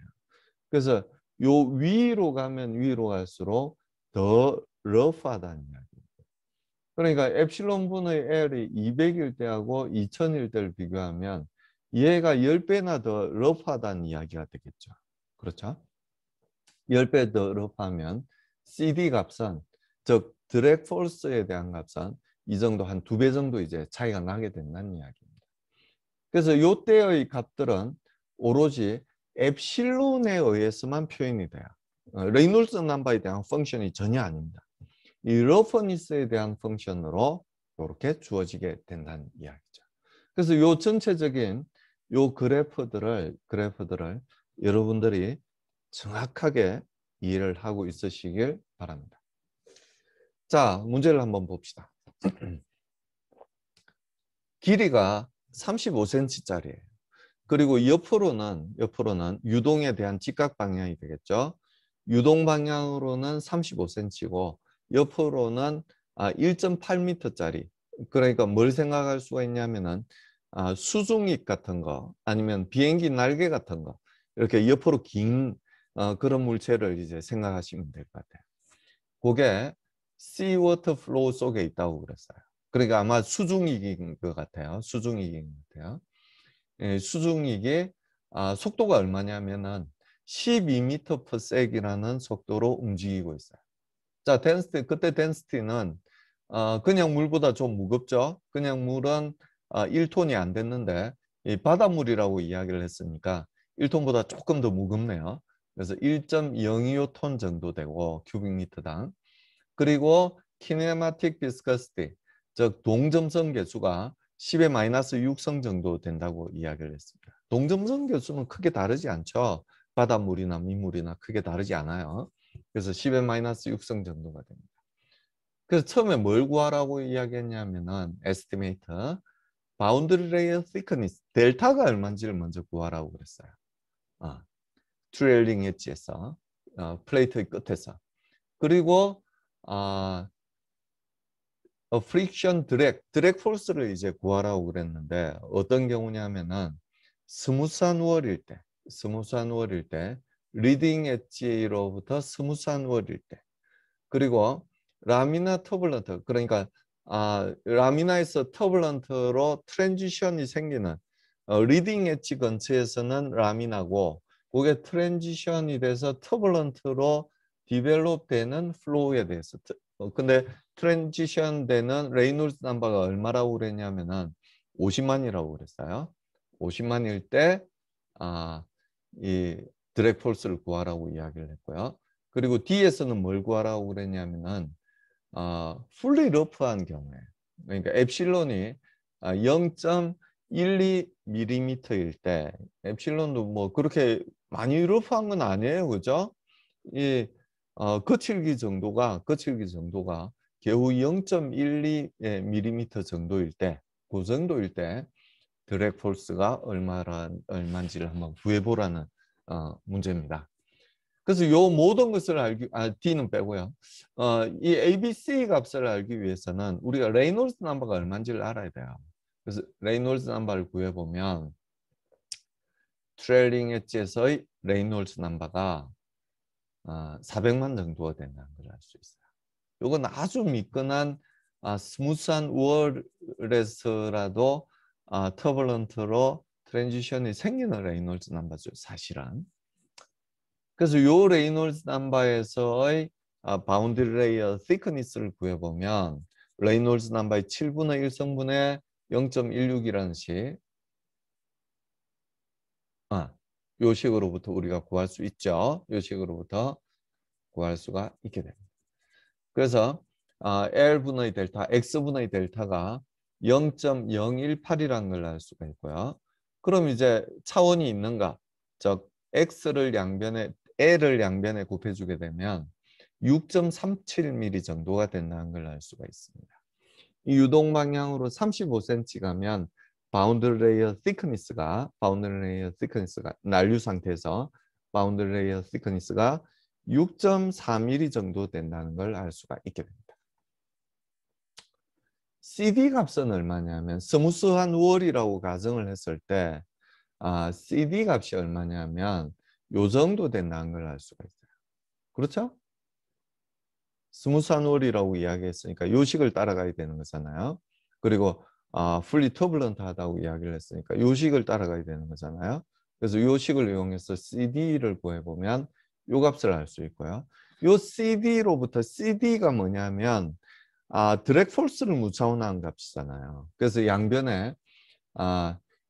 Speaker 2: 그래서 요 위로 가면 위로 갈수록 더 러프하다는 이야기입니다. 그러니까 엡실론 분의 L이 200일 때하고 2000일 때를 비교하면 얘가 10배나 더 러프하다는 이야기가 되겠죠. 그렇죠? 10배 더 러프하면 CD 값은, 즉 드래그 포스에 대한 값은 이 정도 한 2배 정도 이제 차이가 나게 된다는 이야기입니다. 그래서 이때의 값들은 오로지 엡실론에 의해서만 표현이 돼요. 레이놀스 넘버에 대한 펑션이 전혀 아닙니다. 이 러프니스에 대한 펑션으로 이렇게 주어지게 된다는 이야기죠. 그래서 요 전체적인 요 그래프들을 여러분들이 정확하게 이해를 하고 있으시길 바랍니다. 자, 문제를 한번 봅시다. 길이가 35cm짜리예요. 그리고 옆으로는 유동에 대한 직각 방향이 되겠죠. 유동 방향으로는 35cm고 옆으로는 1.8m짜리. 그러니까 뭘 생각할 수가 있냐면은 수중익 같은 거 아니면 비행기 날개 같은 거 이렇게 옆으로 긴 그런 물체를 이제 생각하시면 될 것 같아요. 그게 seawater flow 속에 있다고 그랬어요. 그러니까 아마 수중익인 것 같아요. 수중익인 것 같아요. 수중익의 속도가 얼마냐면은 12m/s이라는 속도로 움직이고 있어요. 자, 덴시티, 그때 덴시티는 그냥 물보다 좀 무겁죠. 그냥 물은 1톤이 안 됐는데 이 바닷물이라고 이야기를 했으니까 1톤보다 조금 더 무겁네요. 그래서 1.025톤 정도 되고 큐빅미터당. 그리고 키네마틱 비스커시티, 즉 동점성 계수가 10의 마이너스 6성 정도 된다고 이야기를 했습니다. 동점성 계수는 크게 다르지 않죠. 바닷물이나 민물이나 크게 다르지 않아요. 그래서 10의 마이너스 6성 정도가 됩니다. 그래서 처음에 뭘 구하라고 이야기했냐면은 estimate boundary layer thickness 델타가 얼마인지를 먼저 구하라고 그랬어요. 트레일링 엣지에서 플레이트의 끝에서. 그리고 프릭션 드랙 포스를 이제 구하라고 그랬는데 어떤 경우냐면은 스무스한 월일 때 리딩 엣지로부터 스무스한 월일 때 그리고 라미나 터블런트, 그러니까 라미나에서 터블런트로 트랜지션이 생기는 리딩 엣지 근처에서는 라미나고, 그게 트랜지션이 돼서 터블런트로 디벨롭 되는 플로우에 대해서 근데 트랜지션 되는 레이놀즈 넘버가 얼마라고 그랬냐면은 50만이라고 그랬어요. 50만일 때 이 드랙 폴스를 구하라고 이야기를 했고요. 그리고 D에서는 뭘 구하라고 그랬냐면은 풀리 러프한 경우에, 그러니까 엡실론이 0.12mm일 때, 엡실론도 뭐 그렇게 많이 러프한 건 아니에요, 그죠? 이 거칠기 정도가 겨우 0.12mm 정도일 때, 그 정도일 때 드랙 폴스가 얼마인지를 한번 구해보라는 문제입니다. 그래서 요 모든 것을 D는 빼고요. 이 ABC 값을 알기 위해서는 우리가 레이놀즈 넘버가 얼마인지를 알아야 돼요. 그래서 레이놀즈 넘버를 구해보면 트레일링 엣지에서의 레이놀즈 넘버가 400만 정도가 된다는 걸 알 수 있어요. 이건 아주 미끈한 스무스한 우월에서라도 터블런트로 트랜지션이 생기는 레이놀즈 넘버죠, 사실은. 그래서 요 레이놀즈 넘버에서의 바운드리 레이어 thickness를 구해보면 레이놀즈 넘버의 7분의 1성분의 0.16이라는 식, 요 식으로부터 우리가 구할 수 있죠. 요 식으로부터 구할 수가 있게 됩니다. 그래서 L분의 델타, X분의 델타가 0.018이라는 걸 알 수가 있고요. 그럼 이제 차원이 있는가? 즉 X를 양변에, L을 양변에 곱해주게 되면 6.37mm 정도가 된다는 걸 알 수가 있습니다. 이 유동 방향으로 35cm 가면 바운드리 레이어 thickness가 난류 상태에서 바운드리 레이어 thickness가 6.4mm 정도 된다는 걸 알 수가 있게 됩니다. CD 값은 얼마냐면 스무스한 우월이라고 가정을 했을 때 CD 값이 얼마냐면 요 정도 된다는 걸 알 수가 있어요. 그렇죠? 스무스한 우월이라고 이야기했으니까 요 식을 따라가야 되는 거잖아요. 그리고 풀리 터블런트하다고 이야기를 했으니까 요 식을 따라가야 되는 거잖아요. 그래서 요 식을 이용해서 CD를 구해보면 요 값을 알 수 있고요. 요 CD로부터 CD가 뭐냐면 드랙 폴스를 무차원화한 값이잖아요. 그래서 양변에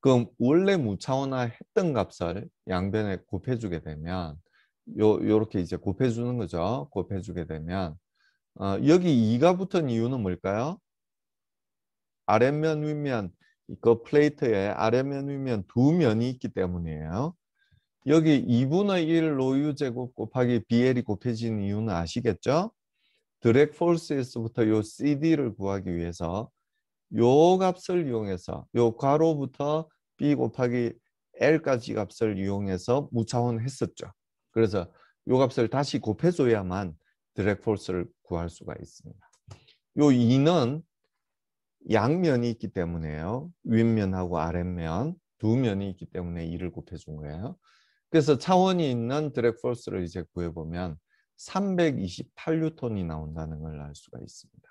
Speaker 2: 그 원래 무차원화 했던 값을 양변에 곱해주게 되면 요렇게 이제 곱해주는 거죠. 곱해주게 되면 여기 2가 붙은 이유는 뭘까요? 아랫면 윗면, 그 플레이트에 아랫면 윗면 두 면이 있기 때문이에요. 여기 2분의 1 로유 제곱 곱하기 BL이 곱해진 이유는 아시겠죠? 드랙 폴스에서부터 요 CD를 구하기 위해서 요 값을 이용해서 요 괄호부터 B 곱하기 L까지 값을 이용해서 무차원했었죠. 그래서 요 값을 다시 곱해줘야만 드랙 폴스를 구할 수가 있습니다. 요 2는 양면이 있기 때문에요. 윗면하고 아랫면 두 면이 있기 때문에 2를 곱해준 거예요. 그래서 차원이 있는 드랙 폴스를 이제 구해보면 328뉴턴이 나온다는 걸 알 수가 있습니다.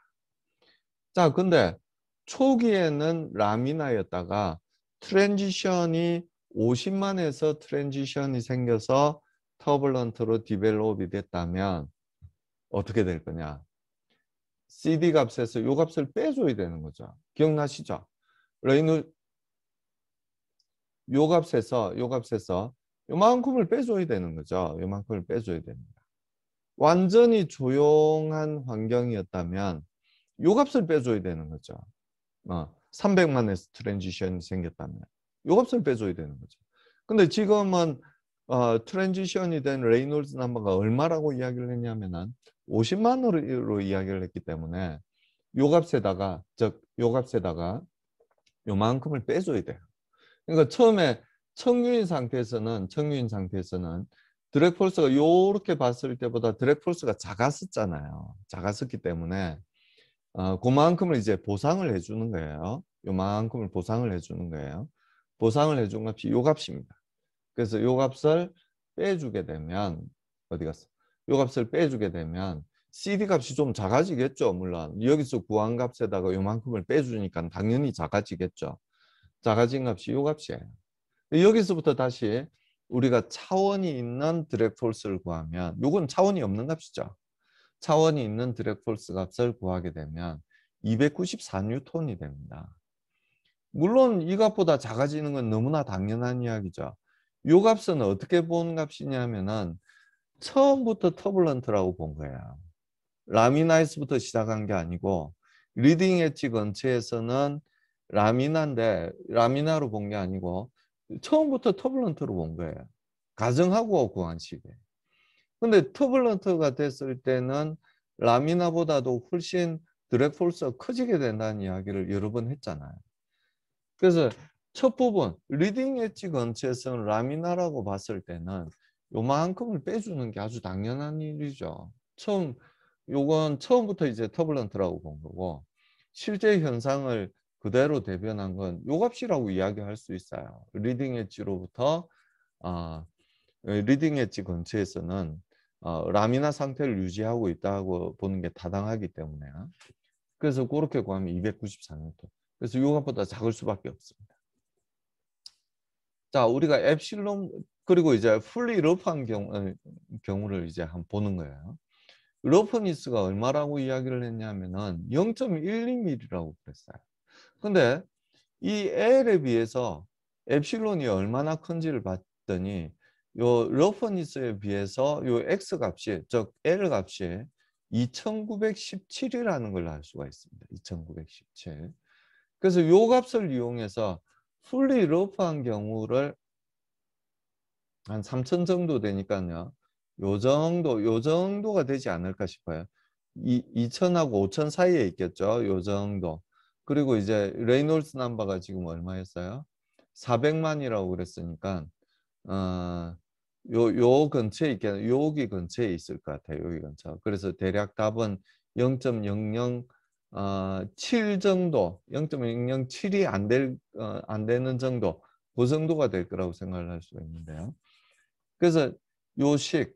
Speaker 2: 자, 근데 초기에는 라미나였다가 트랜지션이 50만에서 트랜지션이 생겨서 터블런트로 디벨롭이 됐다면 어떻게 될 거냐? CD 값에서 요 값을 빼줘야 되는 거죠. 기억나시죠? 레이놀 요 값에서 요만큼을 빼줘야 되는 거죠. 요만큼을 빼줘야 됩니다. 완전히 조용한 환경이었다면 요 값을 빼줘야 되는 거죠. 300만에서 트랜지션이 생겼다면 요 값을 빼줘야 되는 거죠. 근데 지금은 트랜지션이 된 레이놀즈 넘버가 얼마라고 이야기를 했냐면은 50만으로 이야기를 했기 때문에 요 값에다가 요만큼을 빼줘야 돼요. 그러니까 처음에 청유인 상태에서는 드랙 폴스가 요렇게 봤을 때보다 드랙 폴스가 작았었잖아요. 작았었기 때문에 그만큼을 이제 보상을 해주는 거예요. 요만큼을 보상을 해주는 거예요. 보상을 해준 값이 요 값입니다. 그래서 요 값을 빼주게 되면 어디 갔어? 요 값을 빼주게 되면 CD 값이 좀 작아지겠죠. 물론 여기서 구한 값에다가 요만큼을 빼주니까 당연히 작아지겠죠. 작아진 값이 요 값이에요. 여기서부터 다시 우리가 차원이 있는 드래그 폴스를 구하면 요건 차원이 없는 값이죠. 차원이 있는 드래그 폴스 값을 구하게 되면 294뉴턴이 됩니다. 물론 이 값보다 작아지는 건 너무나 당연한 이야기죠. 요 값은 어떻게 본 값이냐면은 처음부터 터블런트라고 본 거예요. 라미나에서부터 시작한 게 아니고 리딩 엣지 근처에서는 라미나인데 라미나로 본 게 아니고 처음부터 터블런트로 본 거예요. 가정하고 구한 식이에요. 근데 터블런트가 됐을 때는 라미나보다도 훨씬 드래그 폴스가 커지게 된다는 이야기를 여러 번 했잖아요. 그래서 첫 부분 리딩 엣지 근처에서는 라미나라고 봤을 때는 요만큼을 빼주는 게 아주 당연한 일이죠. 요건 처음부터 이제 터블런트라고 본 거고 실제 현상을 그대로 대변한 건 요 값이라고 이야기할 수 있어요. 리딩 엣지로부터 리딩 엣지 근처에서는 라미나 상태를 유지하고 있다고 보는 게 타당하기 때문에 그래서 그렇게 구하면 294뉴턴. 그래서 요것보다 작을 수밖에 없습니다. 자, 우리가 엡실론 그리고 이제 풀리 러프한 경우를 이제 한번 보는 거예요. 러프니스가 얼마라고 이야기를 했냐면은 0.12mm라고 그랬어요. 근데 이 L에 비해서 엡실론이 얼마나 큰지를 봤더니 요 러프니스에 비해서 요 X 값이 즉 L 값이 2917이라는 걸 알 수가 있습니다. 2917. 그래서 요 값을 이용해서 풀리 러프한 경우를 한 3000 정도 되니까요. 요 정도가 되지 않을까 싶어요. 2000하고 5000 사이에 있겠죠. 요 정도. 그리고 이제 레이놀스 넘버가 지금 얼마였어요? 400만이라고 그랬으니까 요 근처에 있겠네. 여기 근처에 있을 것 같아요. 여기 근처. 그래서 대략 답은 0.007 정도, 0.007이 안 되는 정도, 그 정도가 될 거라고 생각을 할 수가 있는데요. 그래서 요 식에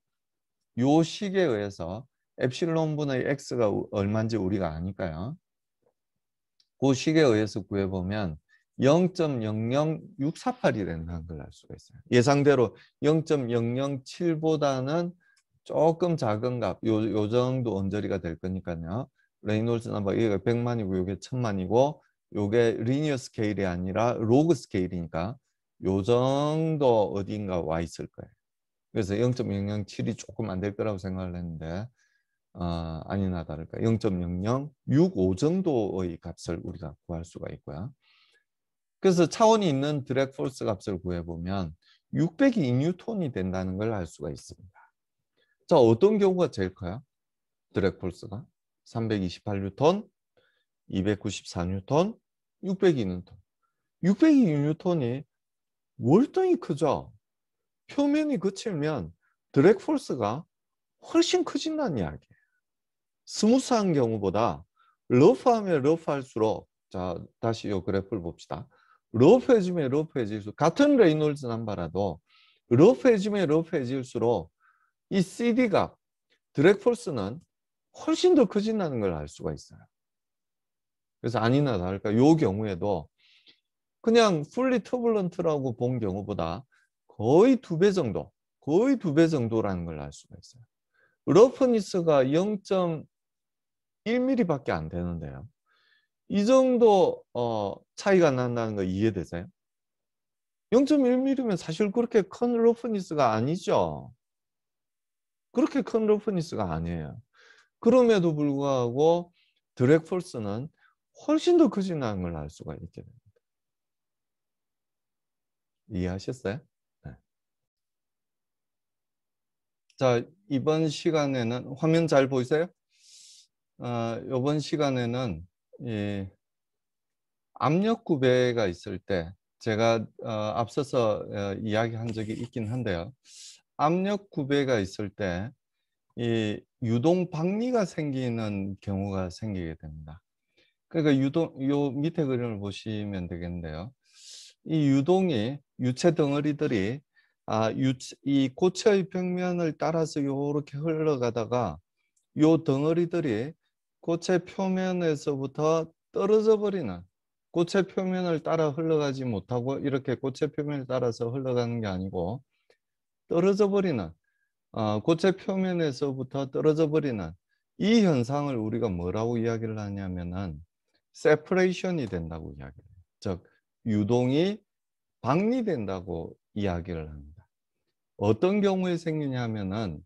Speaker 2: 의해서 엡실론분의 x가 얼마인지 우리가 아니까요. 그 식에 의해서 구해보면 0.00648이 된다는 걸 알 수가 있어요. 예상대로 0.007보다는 조금 작은 값, 요 정도 언저리가 될 거니까요. 레이놀스 넘버 이게 100만이고 요게 1000만이고 요게 리니어 스케일이 아니라 로그 스케일이니까 요 정도 어딘가 와 있을 거예요. 그래서 0.007이 조금 안 될 거라고 생각을 했는데 아니나 다를까 0.0065 정도의 값을 우리가 구할 수가 있고요. 그래서 차원이 있는 드래그 폴스 값을 구해보면 602뉴턴이 된다는 걸 알 수가 있습니다. 자, 어떤 경우가 제일 커요? 드래그 폴스가 328뉴턴, 294뉴턴, 602뉴턴. 602뉴턴이 월등히 크죠? 표면이 거칠면 드래그 폴스가 훨씬 커진다는 이야기예요. 스무스한 경우보다 러프하면 러프할수록 자 다시 이 그래프를 봅시다. 러프해지면 러프해질수록 같은 레이놀즈 넘버라도 러프해지면 러프해질수록 이 CD가 드래그 폴스는 훨씬 더 커진다는 걸 알 수가 있어요. 그래서 아니나 다를까 이 경우에도 그냥 풀리 터블런트라고 본 경우보다 거의 2배 정도, 거의 2배 정도라는 걸 알 수가 있어요. 러프니스가 0.1mm밖에 안 되는데요. 이 정도 차이가 난다는 거 이해되세요? 0.1mm면 사실 그렇게 큰 러프니스가 아니죠. 그렇게 큰 러프니스가 아니에요. 그럼에도 불구하고 드래그 폴스는 훨씬 더 커진다는 걸 알 수가 있게 됩니다. 이해하셨어요? 네. 자, 이번 시간에는 화면 잘 보이세요? 이번 시간에는 이 압력 구배가 있을 때 제가 앞서서 이야기한 적이 있긴 한데요. 압력 구배가 있을 때 이 유동 박리가 생기는 경우가 생기게 됩니다. 그러니까 요 밑에 그림을 보시면 되겠는데요. 이 유동이 유체 덩어리들이 이 고체의 벽면을 따라서 이렇게 흘러가다가 요 덩어리들이 고체 표면에서부터 떨어져 버리는, 고체 표면을 따라 흘러가지 못하고 이렇게 고체 표면을 따라서 흘러가는 게 아니고 떨어져 버리는, 고체 표면에서부터 떨어져 버리는 이 현상을 우리가 뭐라고 이야기를 하냐면은 separation이 된다고 이야기해요. 즉 유동이 방리된다고 이야기를 합니다. 어떤 경우에 생기냐면은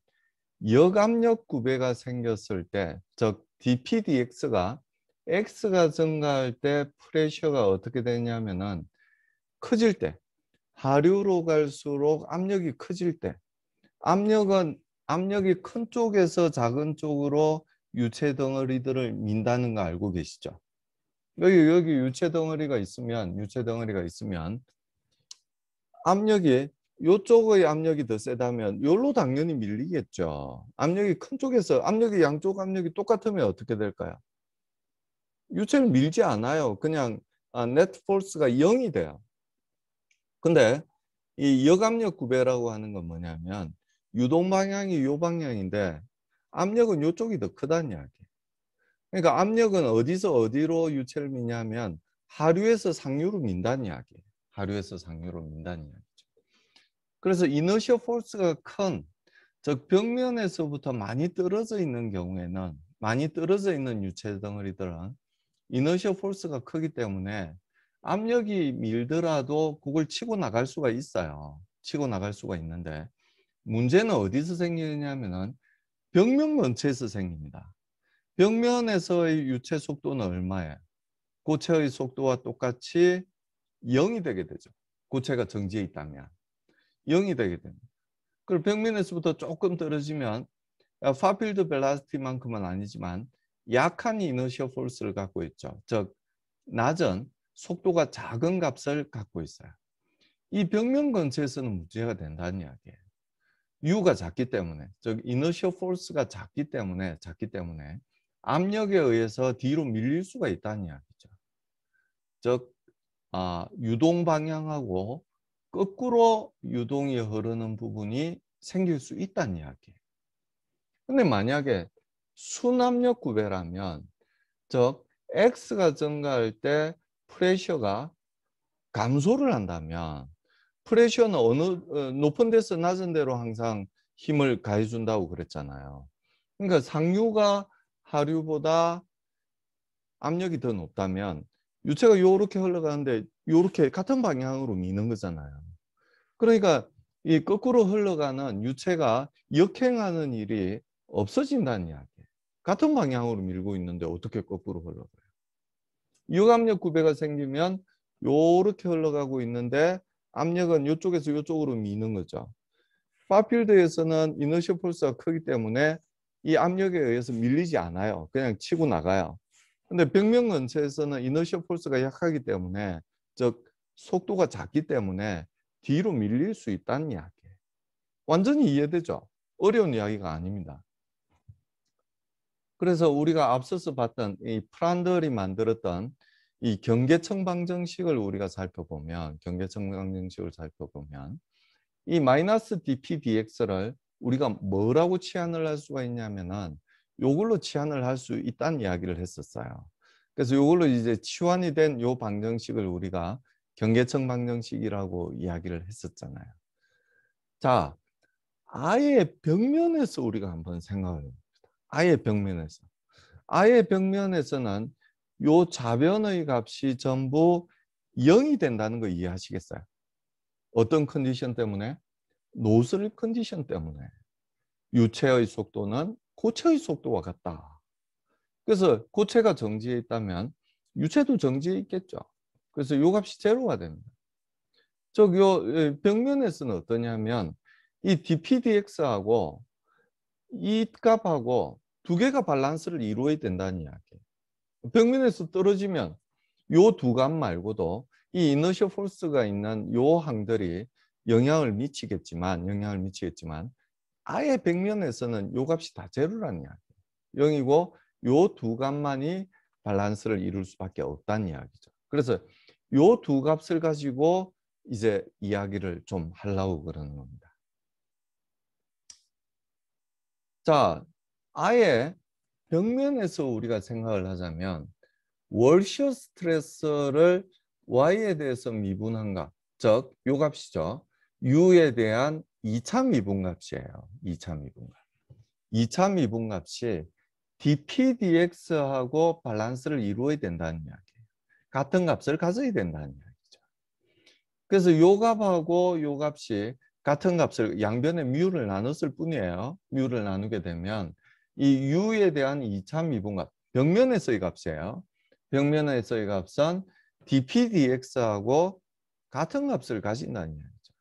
Speaker 2: 역압력 구배가 생겼을 때, 즉 dpdx가 x가 증가할 때 프레셔가 어떻게 되냐면은 커질 때, 하류로 갈수록 압력이 커질 때, 압력이 큰 쪽에서 작은 쪽으로 유체 덩어리들을 민다는 거 알고 계시죠? 여기 유체 덩어리가 있으면 압력이 요쪽의 압력이 더 세다면 요로 당연히 밀리겠죠. 압력이 큰 쪽에서 양쪽 압력이 똑같으면 어떻게 될까요? 유체를 밀지 않아요. 그냥 네트 포스가 0이 돼요. 근데 이 역압력 구배라고 하는 건 뭐냐면 유동 방향이 요 방향인데 압력은 요쪽이 더 크다는 이야기. 그러니까 압력은 어디서 어디로 유체를 미냐면 하류에서 상류로 민다는 이야기. 하류에서 상류로 민다는 이야기죠. 그래서 이너셜 포스가 큰, 즉 벽면에서부터 많이 떨어져 있는 경우에는, 많이 떨어져 있는 유체 덩어리들은 이너셜 포스가 크기 때문에 압력이 밀더라도 그걸 치고 나갈 수가 있어요. 치고 나갈 수가 있는데 문제는 어디서 생기냐면은 벽면 근처에서 생깁니다. 벽면에서의 유체 속도는 얼마예요? 고체의 속도와 똑같이 0이 되게 되죠. 고체가 정지해 있다면 0이 되게 됩니다. 그리고 벽면에서부터 조금 떨어지면 파필드 벨라시티만큼은 아니지만 약한 이너셜 포스를 갖고 있죠. 즉 낮은 속도가 작은 값을 갖고 있어요. 이 벽면 근처에서는 문제가 된다는 이야기예요. U가 작기 때문에, 즉 이너셜 포스가 작기 때문에 압력에 의해서 뒤로 밀릴 수가 있다는 이야기죠. 즉 유동 방향하고 거꾸로 유동이 흐르는 부분이 생길 수 있다는 이야기예요. 근데 만약에 순압력 구배라면, 즉 X가 증가할 때 프레셔가 감소를 한다면, 프레셔는 높은 데서 낮은 데로 항상 힘을 가해준다고 그랬잖아요. 그러니까 상류가 하류보다 압력이 더 높다면 유체가 요렇게 흘러가는데 요렇게 같은 방향으로 미는 거잖아요. 그러니까 이 거꾸로 흘러가는 유체가 역행하는 일이 없어진다는 이야기예요. 같은 방향으로 밀고 있는데 어떻게 거꾸로 흘러가요? 역압력 구배가 생기면 요렇게 흘러가고 있는데 압력은 이쪽에서 이쪽으로 미는 거죠. 파필드에서는 이너셜 폴스가 크기 때문에 이 압력에 의해서 밀리지 않아요. 그냥 치고 나가요. 근데 벽면 근처에서는 이너셜 폴스가 약하기 때문에, 즉 속도가 작기 때문에 뒤로 밀릴 수 있다는 이야기예요. 완전히 이해되죠? 어려운 이야기가 아닙니다. 그래서 우리가 앞서서 봤던 이 프란들이 만들었던 이 경계청 방정식을 우리가 살펴보면, 이 마이너스 dp dx를 우리가 뭐라고 치환을 할 수가 있냐면은 요걸로 치환을 할 수 있다는 이야기를 했었어요. 그래서 요걸로 이제 치환이 된 요 방정식을 우리가 경계청 방정식이라고 이야기를 했었잖아요. 자, 아예 벽면에서 우리가 한번 생각을 해봅니다. 아예 벽면에서. 아예 벽면에서는 요 좌변의 값이 전부 0이 된다는 거 이해하시겠어요? 어떤 컨디션 때문에? 노즐 컨디션 때문에. 유체의 속도는 고체의 속도와 같다. 그래서 고체가 정지해 있다면 유체도 정지해 있겠죠. 그래서 요 값이 제로가 됩니다. 요 벽면에서는 어떠냐면 이 dpdx하고 이 값하고 두 개가 밸런스를 이루어야 된다는 이야기예요. 벽면에서 떨어지면 요 두 값 말고도 이 이너셜 포스가 있는 요 항들이 영향을 미치겠지만 아예 벽면에서는 요 값이 다 제로라는 이야기예요. 0이고 요 두 값만이 밸런스를 이룰 수밖에 없다는 이야기죠. 그래서 요 두 값을 가지고 이제 이야기를 좀 하려고 그러는 겁니다. 자, 아예 벽면에서 우리가 생각을 하자면 월시어 스트레스를 Y에 대해서 미분한 값, 즉 요 값이죠. U에 대한 2차 미분값이에요. 2차 미분값. 2차 미분값이 dp dx하고 밸런스를 이루어야 된다는 이야기예요. 같은 값을 가져야 된다는 이야기죠. 그래서 요 값하고 요 값이 같은 값을 양변의 μ를 나눴을 뿐이에요. μ를 나누게 되면 이 u에 대한 2차 미분값, 벽면에서의 값이에요. 벽면에서의 값은 dp dx하고 같은 값을 가진다는 이야기죠.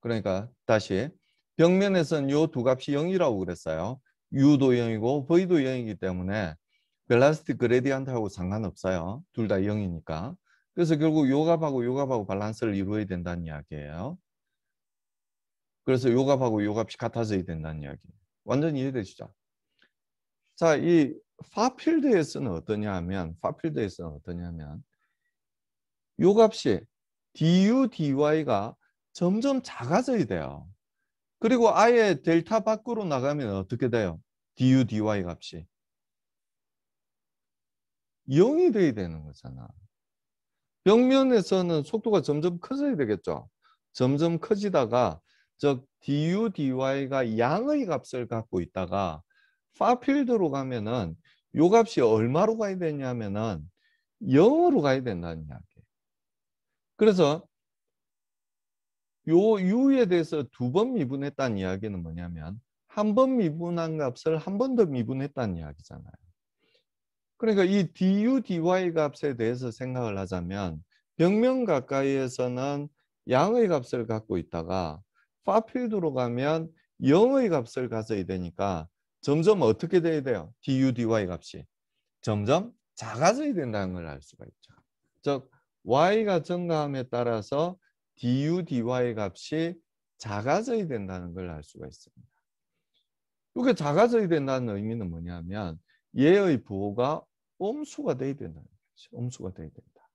Speaker 2: 그러니까 다시 벽면에서는 요 두 값이 0이라고 그랬어요. u도 0이고 v도 0이기 때문에 벨라스틱 그레디언트하고 상관없어요. 둘 다 0이니까. 그래서 결국 요 값하고 요 값하고 밸런스를 이루어야 된다는 이야기예요. 그래서 요 값하고 요 값이 같아져야 된다는 이야기예요. 완전히 이해되시죠? 자, 이 파필드에서는 어떠냐면 요 값이 du, dy가 점점 작아져야 돼요. 그리고 아예 델타 밖으로 나가면 어떻게 돼요? du, dy 값이 0이 돼야 되는 거잖아. 벽면에서는 속도가 점점 커져야 되겠죠. 점점 커지다가 즉 du, dy가 양의 값을 갖고 있다가 파필드로 가면은 요 값이 얼마로 가야 되냐면은 0으로 가야 된다는 이야기예요. 그래서 요 u에 대해서 두 번 미분했다는 이야기는 뭐냐면 한 번 미분한 값을 한 번 더 미분했다는 이야기잖아요. 그러니까 이 du, dy 값에 대해서 생각을 하자면 벽면 가까이에서는 양의 값을 갖고 있다가 파필드로 가면 0의 값을 가져야 되니까 점점 어떻게 돼야 돼요? du, dy 값이 점점 작아져야 된다는 걸 알 수가 있죠. 즉 y가 증가함에 따라서 du, dy 값이 작아져야 된다는 걸 알 수가 있습니다. 이게 작아져야 된다는 의미는 뭐냐면 얘의 부호가 음수가 돼야 된다는 거죠. 음수가 돼야 된다.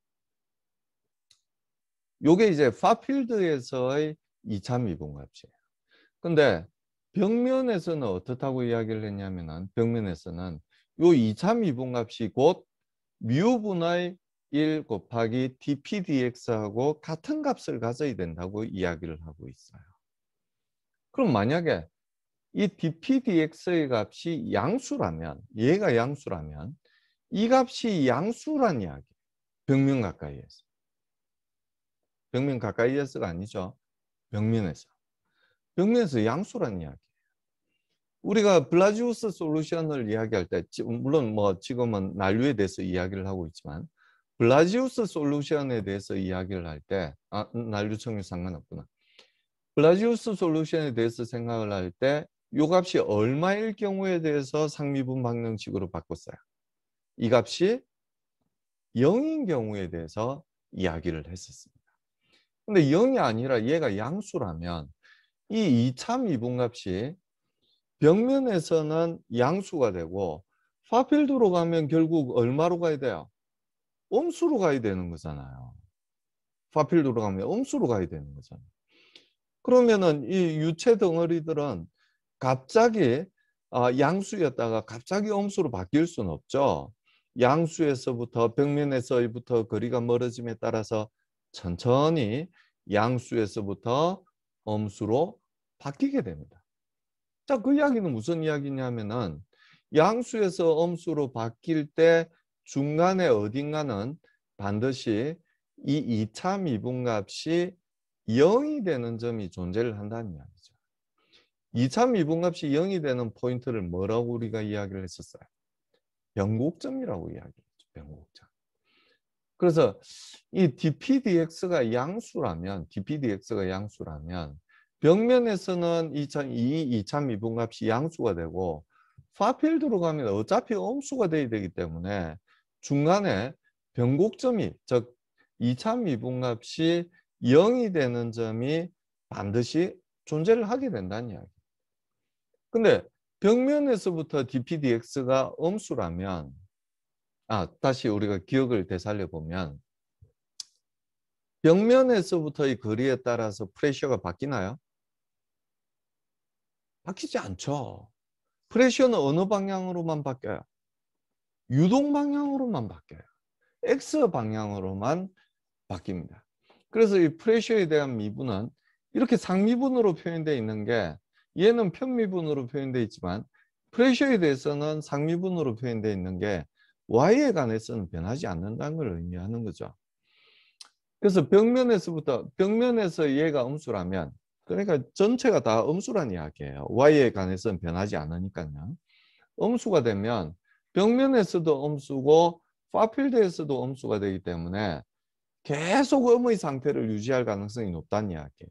Speaker 2: 요게 이제 파필드에서의 2차 미분값이에요. 근데 벽면에서는 어떻다고 이야기를 했냐면은 벽면에서는 요 2차 미분값이 곧 뮤분의 1 곱하기 dp dx하고 같은 값을 가져야 된다고 이야기를 하고 있어요. 그럼 만약에 이 dp dx의 값이 양수라면 얘가 양수라면 이 값이 양수란 이야기. 벽면 가까이에서. 벽면 가까이에서가 아니죠. 벽면에서. 벽면에서 양수란 이야기. 우리가 블라지우스 솔루션을 이야기할 때 물론 뭐 지금은 난류에 대해서 이야기를 하고 있지만 블라지우스 솔루션에 대해서 이야기를 할 때 난류 청유 상관없구나. 블라지우스 솔루션에 대해서 생각을 할 때 요 값이 얼마일 경우에 대해서 상미분 방정식으로 바꿨어요. 이 값이 0인 경우에 대해서 이야기를 했었습니다. 근데 0이 아니라 얘가 양수라면 이 2차 미분값이 벽면에서는 양수가 되고 파필드로 가면 결국 얼마로 가야 돼요? 음수로 가야 되는 거잖아요. 파필드로 가면 음수로 가야 되는 거잖아요. 그러면은 이 유체 덩어리들은 갑자기 양수였다가 갑자기 음수로 바뀔 수는 없죠. 양수에서부터 벽면에서부터 거리가 멀어짐에 따라서 천천히 양수에서부터 음수로 바뀌게 됩니다. 자, 그 이야기는 무슨 이야기냐면은 양수에서 음수로 바뀔 때 중간에 어딘가는 반드시 이 2차 미분값이 0이 되는 점이 존재를 한다는 이야기죠. 2차 미분값이 0이 되는 포인트를 뭐라고 우리가 이야기를 했었어요? 변곡점이라고 이야기했죠. 변곡점. 그래서 이 dpdx가 양수라면 벽면에서는 2차 미분값이 양수가 되고 파필드로 가면 어차피 음수가 돼야 되기 때문에 중간에 변곡점이 즉 2차 미분값이 0이 되는 점이 반드시 존재를 하게 된다는 이야기. 근데 벽면에서부터 dpdx가 음수라면 다시 우리가 기억을 되살려 보면 벽면에서부터의 거리에 따라서 프레셔가 바뀌나요? 바뀌지 않죠. 프레셔는 어느 방향으로만 바뀌어요? 유동 방향으로만 바뀌어요. X 방향으로만 바뀝니다. 그래서 이 프레셔에 대한 미분은 이렇게 상미분으로 표현되어 있는 게 얘는 편미분으로 표현되어 있지만 프레셔에 대해서는 상미분으로 표현되어 있는 게 Y에 관해서는 변하지 않는다는 걸 의미하는 거죠. 그래서 벽면에서 얘가 음수라면 그러니까 전체가 다 음수란 이야기예요. Y에 관해서는 변하지 않으니까요. 음수가 되면 벽면에서도 음수고 파필드에서도 음수가 되기 때문에 계속 음의 상태를 유지할 가능성이 높다는 이야기예요.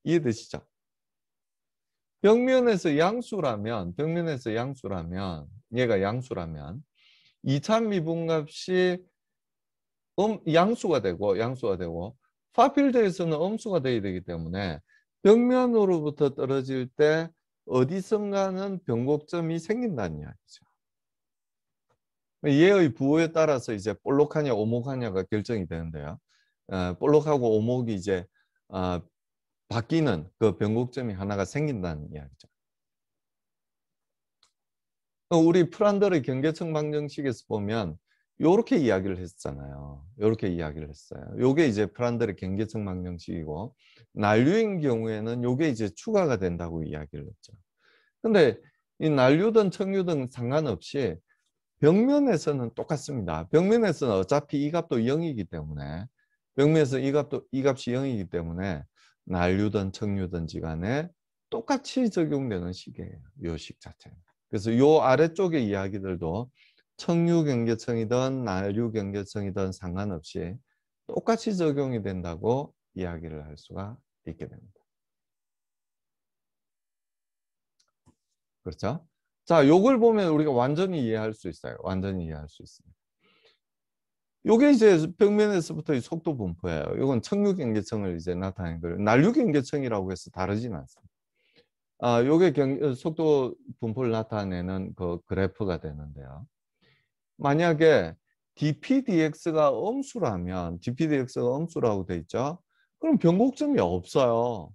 Speaker 2: 이해되시죠? 벽면에서 양수라면 얘가 양수라면 2차 미분값이 양수가 되고 파필드에서는 음수가 돼야 되기 때문에 벽면으로부터 떨어질 때 어디선가는 변곡점이 생긴다는 이야기죠. 얘의 부호에 따라서 이제 볼록하냐 오목하냐가 결정이 되는데요. 볼록하고 오목이 이제 바뀌는 그 변곡점이 하나가 생긴다는 이야기죠. 우리 프란더의 경계청 방정식에서 보면 요렇게 이야기를 했잖아요. 요렇게 이야기를 했어요. 요게 이제 프란더의 경계청 방정식이고 난류인 경우에는 요게 이제 추가가 된다고 이야기를 했죠. 근데 이 난류든 청류든 상관없이 벽면에서는 똑같습니다. 벽면에서는 어차피 이 값도 0이기 때문에 벽면에서 이 값이 0이기 때문에 난류든 청류든지 간에 똑같이 적용되는 식이에요. 요 식 자체는. 그래서 요 아래쪽의 이야기들도 청류경계청이든 난류경계청이든 상관없이 똑같이 적용이 된다고 이야기를 할 수가 있게 됩니다. 그렇죠? 자, 요걸 보면 우리가 완전히 이해할 수 있어요. 완전히 이해할 수 있습니다. 요게 이제 벽면에서부터의 속도 분포예요. 이건 청류경계청을 이제 나타내는 거예요. 난류경계청이라고 해서 다르진 않습니다. 요게 속도 분포를 나타내는 그 그래프가 되는데요. 만약에 dpdx가 dpdx가 음수라고 돼 있죠. 그럼 변곡점이 없어요.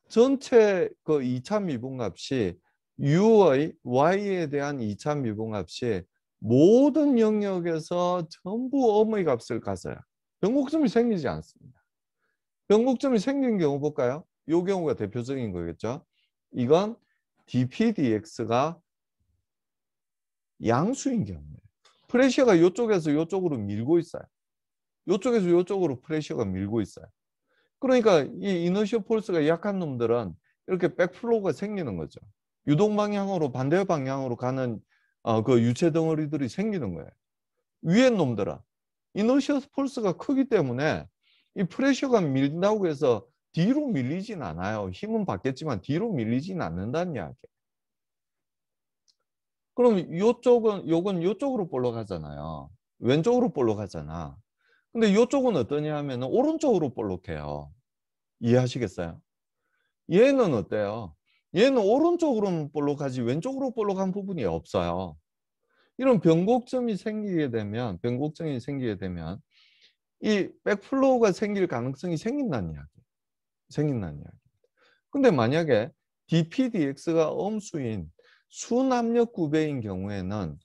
Speaker 2: 전체 그 2차 미분값이 u의 y에 대한 2차 미분값이 모든 영역에서 전부 음의 값을 가져요. 변곡점이 생기지 않습니다. 변곡점이 생긴 경우 볼까요? 이 경우가 대표적인 거겠죠. 이건 dpdx가 양수인 경우예요. 프레셔가 이쪽에서 이쪽으로 밀고 있어요. 이쪽에서 이쪽으로 프레셔가 밀고 있어요. 그러니까 이 이너셜 폴스가 약한 놈들은 이렇게 백플로우가 생기는 거죠. 유동 방향으로 반대 방향으로 가는 그 유체 덩어리들이 생기는 거예요. 위에 놈들은 이너셜 폴스가 크기 때문에 이 프레셔가 밀린다고 해서 뒤로 밀리진 않아요. 힘은 받겠지만 뒤로 밀리진 않는다는 이야기예요. 그럼 요건 요쪽으로 볼록하잖아요. 왼쪽으로 볼록하잖아. 근데 요쪽은 어떠냐 하면 오른쪽으로 볼록해요. 이해하시겠어요? 얘는 어때요? 얘는 오른쪽으로는 볼록하지 왼쪽으로 볼록한 부분이 없어요. 이런 변곡점이 생기게 되면 이 백플로우가 생길 가능성이 생긴다는 이야기. 생긴다는 이야기. 근데 만약에 dpdx가 음수인 수납력 구배인 경우에는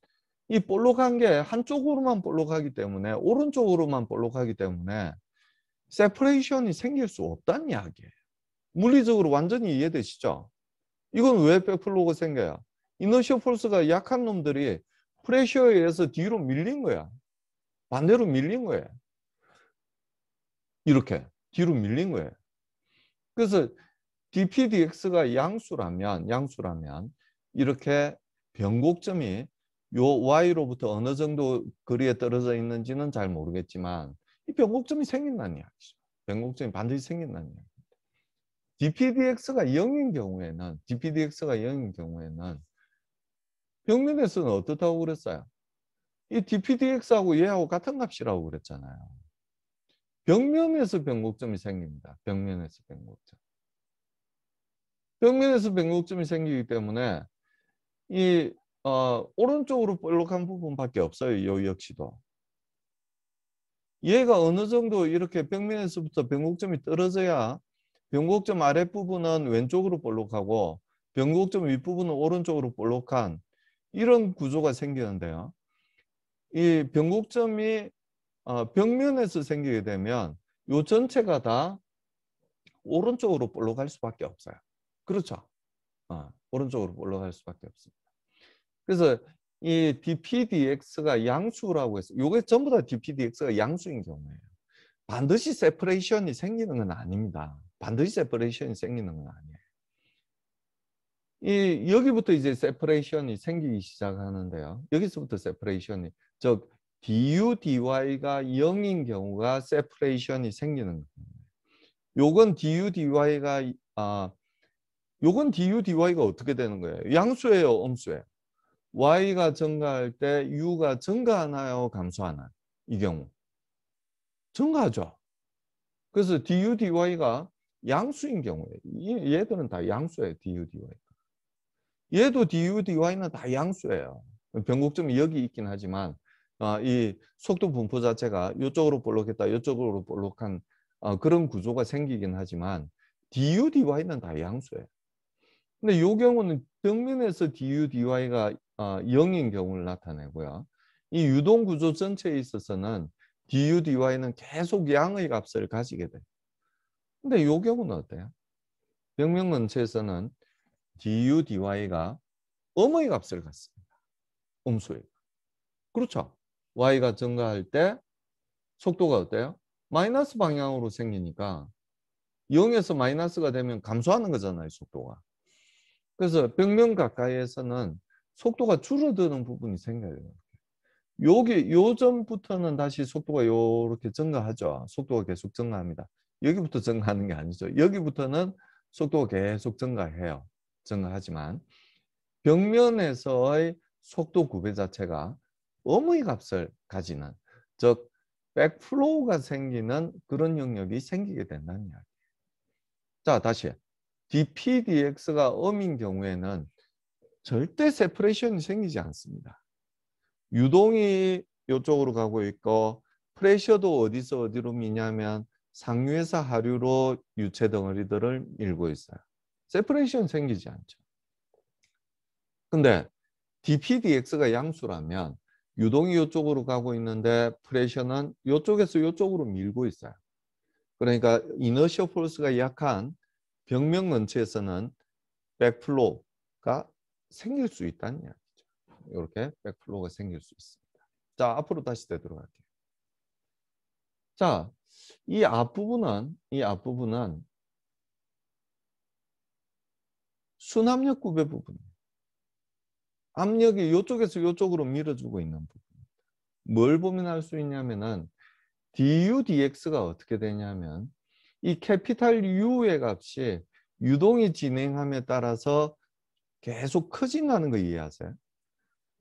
Speaker 2: 이 볼록한 게 한쪽으로만 볼록하기 때문에 오른쪽으로만 볼록하기 때문에 세퍼레이션이 생길 수 없다는 이야기예요. 물리적으로 완전히 이해되시죠? 이건 왜 백플로우가 생겨요? 이너셜 폴스가 약한 놈들이 프레셔에 의해서 뒤로 밀린 거야. 반대로 밀린 거예요. 이렇게 뒤로 밀린 거예요. 그래서 dpdx가 양수라면 이렇게 변곡점이 요 y로부터 어느 정도 거리에 떨어져 있는지는 잘 모르겠지만 이 변곡점이 생긴다는 이야기죠. 변곡점이 반드시 생긴다는 이야기. dpdx가 0인 경우에는 벽면에서는 어떻다고 그랬어요? 이 dpdx하고 얘하고 같은 값이라고 그랬잖아요. 벽면에서 변곡점이 생깁니다. 벽면에서 변곡점이 생기기 때문에 이 오른쪽으로 볼록한 부분밖에 없어요. 요 역시도. 얘가 어느 정도 이렇게 벽면에서부터 변곡점이 떨어져야 변곡점 아랫부분은 왼쪽으로 볼록하고 변곡점 윗부분은 오른쪽으로 볼록한 이런 구조가 생기는데요. 이 변곡점이 벽면에서 생기게 되면 이 전체가 다 오른쪽으로 볼록할 수밖에 없어요. 그렇죠? 오른쪽으로 올라갈 수밖에 없습니다. 그래서 이 dpdx가 양수라고 해서 이게 전부 다 dpdx가 양수인 경우예요. 반드시 세퍼레이션이 생기는 건 아닙니다. 반드시 세퍼레이션이 생기는 건 아니에요. 여기부터 이제 세퍼레이션이 생기기 시작하는데요. 여기서부터 세퍼레이션이 즉 du dy가 0인 경우가 세퍼레이션이 생기는 거예요. 요건 du dy가 요건 du dy가 어떻게 되는 거예요? 양수예요, 음수예요? y가 증가할 때 u가 증가하나요, 감소하나요? 이 경우 증가하죠. 그래서 du dy가 양수인 경우에 얘들은 다 양수예요. du dy가. 얘도 du dy는 다 양수예요. 변곡점이 여기 있긴 하지만 이 속도 분포 자체가 이쪽으로 볼록했다, 이쪽으로 볼록한 그런 구조가 생기긴 하지만 du dy는 다 양수예요. 근데 이 경우는 벽면에서 du dy가 0인 경우를 나타내고요. 이 유동 구조 전체에 있어서는 du dy는 계속 양의 값을 가지게 돼요. 근데 이 경우는 어때요? 벽면 근처에서는 du dy가 음의 값을 갖습니다. 음수의. 그렇죠? y가 증가할 때 속도가 어때요? 마이너스 방향으로 생기니까 0에서 마이너스가 되면 감소하는 거잖아요, 속도가. 그래서 벽면 가까이에서는 속도가 줄어드는 부분이 생겨요. 요 점부터는 다시 속도가 요렇게 증가하죠. 속도가 계속 증가합니다. 여기부터 증가하는 게 아니죠. 여기부터는 속도가 계속 증가해요. 증가하지만 벽면에서의 속도 구배 자체가 음의 값을 가지는, 즉 백플로우가 생기는 그런 영역이 생기게 된다는 이야기예요. 자, 다시 dpdx가 음인 경우에는 절대 세퍼레이션이 생기지 않습니다. 유동이 이쪽으로 가고 있고 프레셔도 어디서 어디로 미냐면 상류에서 하류로 유체 덩어리들을 밀고 있어요. 세퍼레이션 생기지 않죠. 근데 dpdx가 양수라면 유동이 이쪽으로 가고 있는데 프레셔는 이쪽에서 이쪽으로 밀고 있어요. 그러니까 이너셔 폴스가 약한 벽면 근처에서는 백플로우가 생길 수 있다는 이야기죠. 이렇게 백플로우가 생길 수 있습니다. 자, 앞으로 다시 되도록 할게요. 자, 이 앞부분은 순압력 구배 부분이에요. 압력이 이쪽에서 이쪽으로 밀어주고 있는 부분입니다. 뭘 보면 알 수 있냐면은 du dx가 어떻게 되냐면 이 캐피탈 U의 값이 유동이 진행함에 따라서 계속 커진다는 거 이해하세요?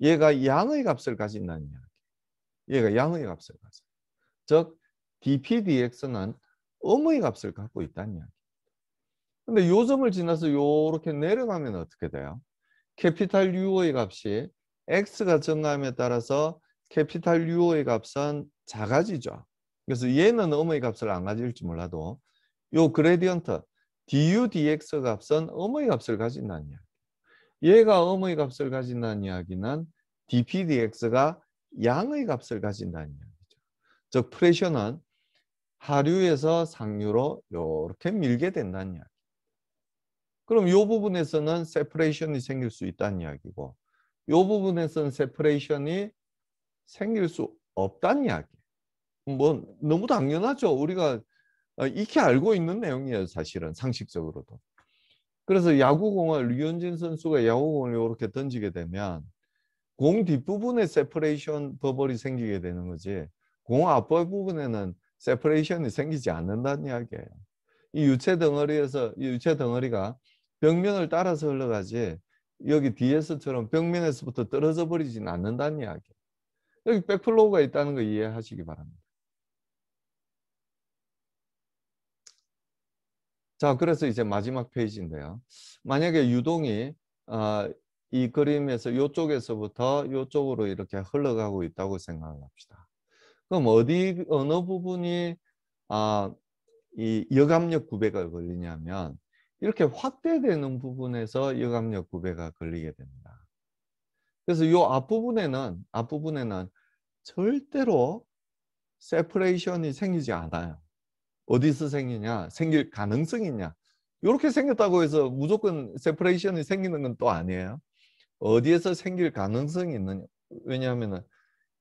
Speaker 2: 얘가 양의 값을 가진다는 이야기. 얘가 양의 값을 가져요. 즉 dp dx는 음의 값을 갖고 있다는 이야기. 근데 요 점을 지나서 요렇게 내려가면 어떻게 돼요? 캐피탈 U의 값이 X가 증가함에 따라서 캐피탈 U의 값은 작아지죠. 그래서 얘는 음의 값을 안 가질지 몰라도 요 그레디언트 du dx 값은 음의 값을 가진다는 이야기. 얘가 음의 값을 가진다는 이야기는 dp dx가 양의 값을 가진다는 이야기죠. 즉 프레셔는 하류에서 상류로 이렇게 밀게 된다는 이야기. 그럼 이 부분에서는 세퍼레이션이 생길 수 있다는 이야기고 이 부분에서는 세퍼레이션이 생길 수 없다는 이야기. 뭐 너무 당연하죠. 우리가 익히 알고 있는 내용이에요. 사실은 상식적으로도. 그래서 야구공을 류현진 선수가 야구공을 이렇게 던지게 되면 공 뒷부분에 세퍼레이션 버블이 생기게 되는 거지 공 앞부분에는 세퍼레이션이 생기지 않는다는 이야기예요. 이 유체 덩어리에서 이 유체 덩어리가 벽면을 따라서 흘러가지 여기 뒤에서처럼 벽면에서부터 떨어져 버리진 않는다는 이야기예요. 여기 백플로우가 있다는 거 이해하시기 바랍니다. 자, 그래서 이제 마지막 페이지인데요. 만약에 유동이 이 그림에서 이쪽에서부터 이쪽으로 이렇게 흘러가고 있다고 생각합시다. 그럼 어느 부분이 이 역압력 구배가 걸리냐면 이렇게 확대되는 부분에서 역압력 구배가 걸리게 됩니다. 그래서 이 앞부분에는 절대로 세퍼레이션이 생기지 않아요. 어디서 생기냐? 생길 가능성이 있냐? 이렇게 생겼다고 해서 무조건 세퍼레이션이 생기는 건 또 아니에요. 어디에서 생길 가능성이 있느냐? 왜냐하면은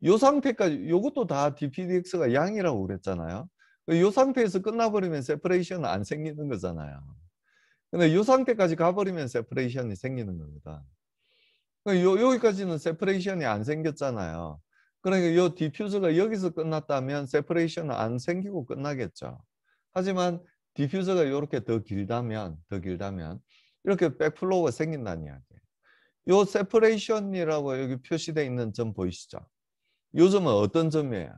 Speaker 2: 이 상태까지 이것도 다 dpdx가 양이라고 그랬잖아요. 이 상태에서 끝나버리면 세퍼레이션은 안 생기는 거잖아요. 근데 이 상태까지 가버리면 세퍼레이션이 생기는 겁니다. 여기까지는 세퍼레이션이 안 생겼잖아요. 그러니까 이 디퓨저가 여기서 끝났다면 세퍼레이션은 안 생기고 끝나겠죠. 하지만 디퓨저가 이렇게 더 길다면 이렇게 백플로우가 생긴다는 이야기예요. 이 세퍼레이션이라고 여기 표시되어 있는 점 보이시죠? 이 점은 어떤 점이에요?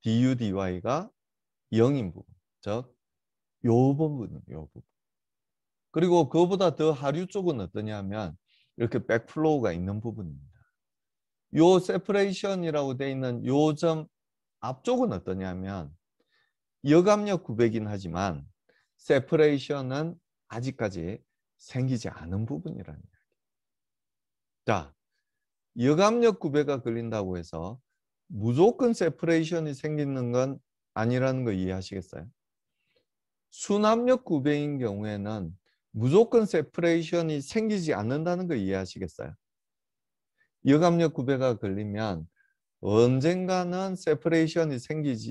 Speaker 2: du, dy가 0인 부분, 즉 요 부분이에요. 요 부분. 그리고 그거보다 더 하류 쪽은 어떠냐면 이렇게 백플로우가 있는 부분입니다. 요 세퍼레이션이라고 되어 있는 요 점 앞쪽은 어떠냐면 역압력 구배긴 하지만 세퍼레이션은 아직까지 생기지 않은 부분이라는 이야기. 자, 역압력 구배가 걸린다고 해서 무조건 세퍼레이션이 생기는 건 아니라는 거 이해하시겠어요? 순압력 구배인 경우에는 무조건 세퍼레이션이 생기지 않는다는 거 이해하시겠어요? 역압력 구배가 걸리면 언젠가는 세퍼레이션이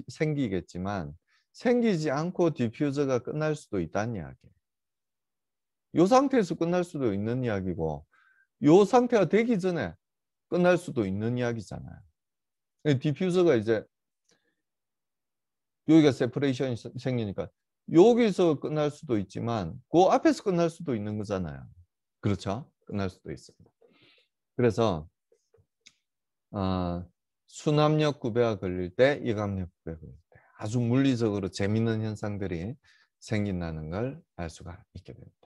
Speaker 2: 생기겠지만 생기지 않고 디퓨저가 끝날 수도 있다는 이야기예요. 이 상태에서 끝날 수도 있는 이야기고 이 상태가 되기 전에 끝날 수도 있는 이야기잖아요. 디퓨저가 이제 여기가 세퍼레이션이 생기니까 여기서 끝날 수도 있지만 그 앞에서 끝날 수도 있는 거잖아요. 그렇죠? 끝날 수도 있습니다. 그래서 순압력 구배가 걸릴 때, 역압력 구배가 걸릴 때 아주 물리적으로 재미있는 현상들이 생긴다는 걸 알 수가 있게 됩니다.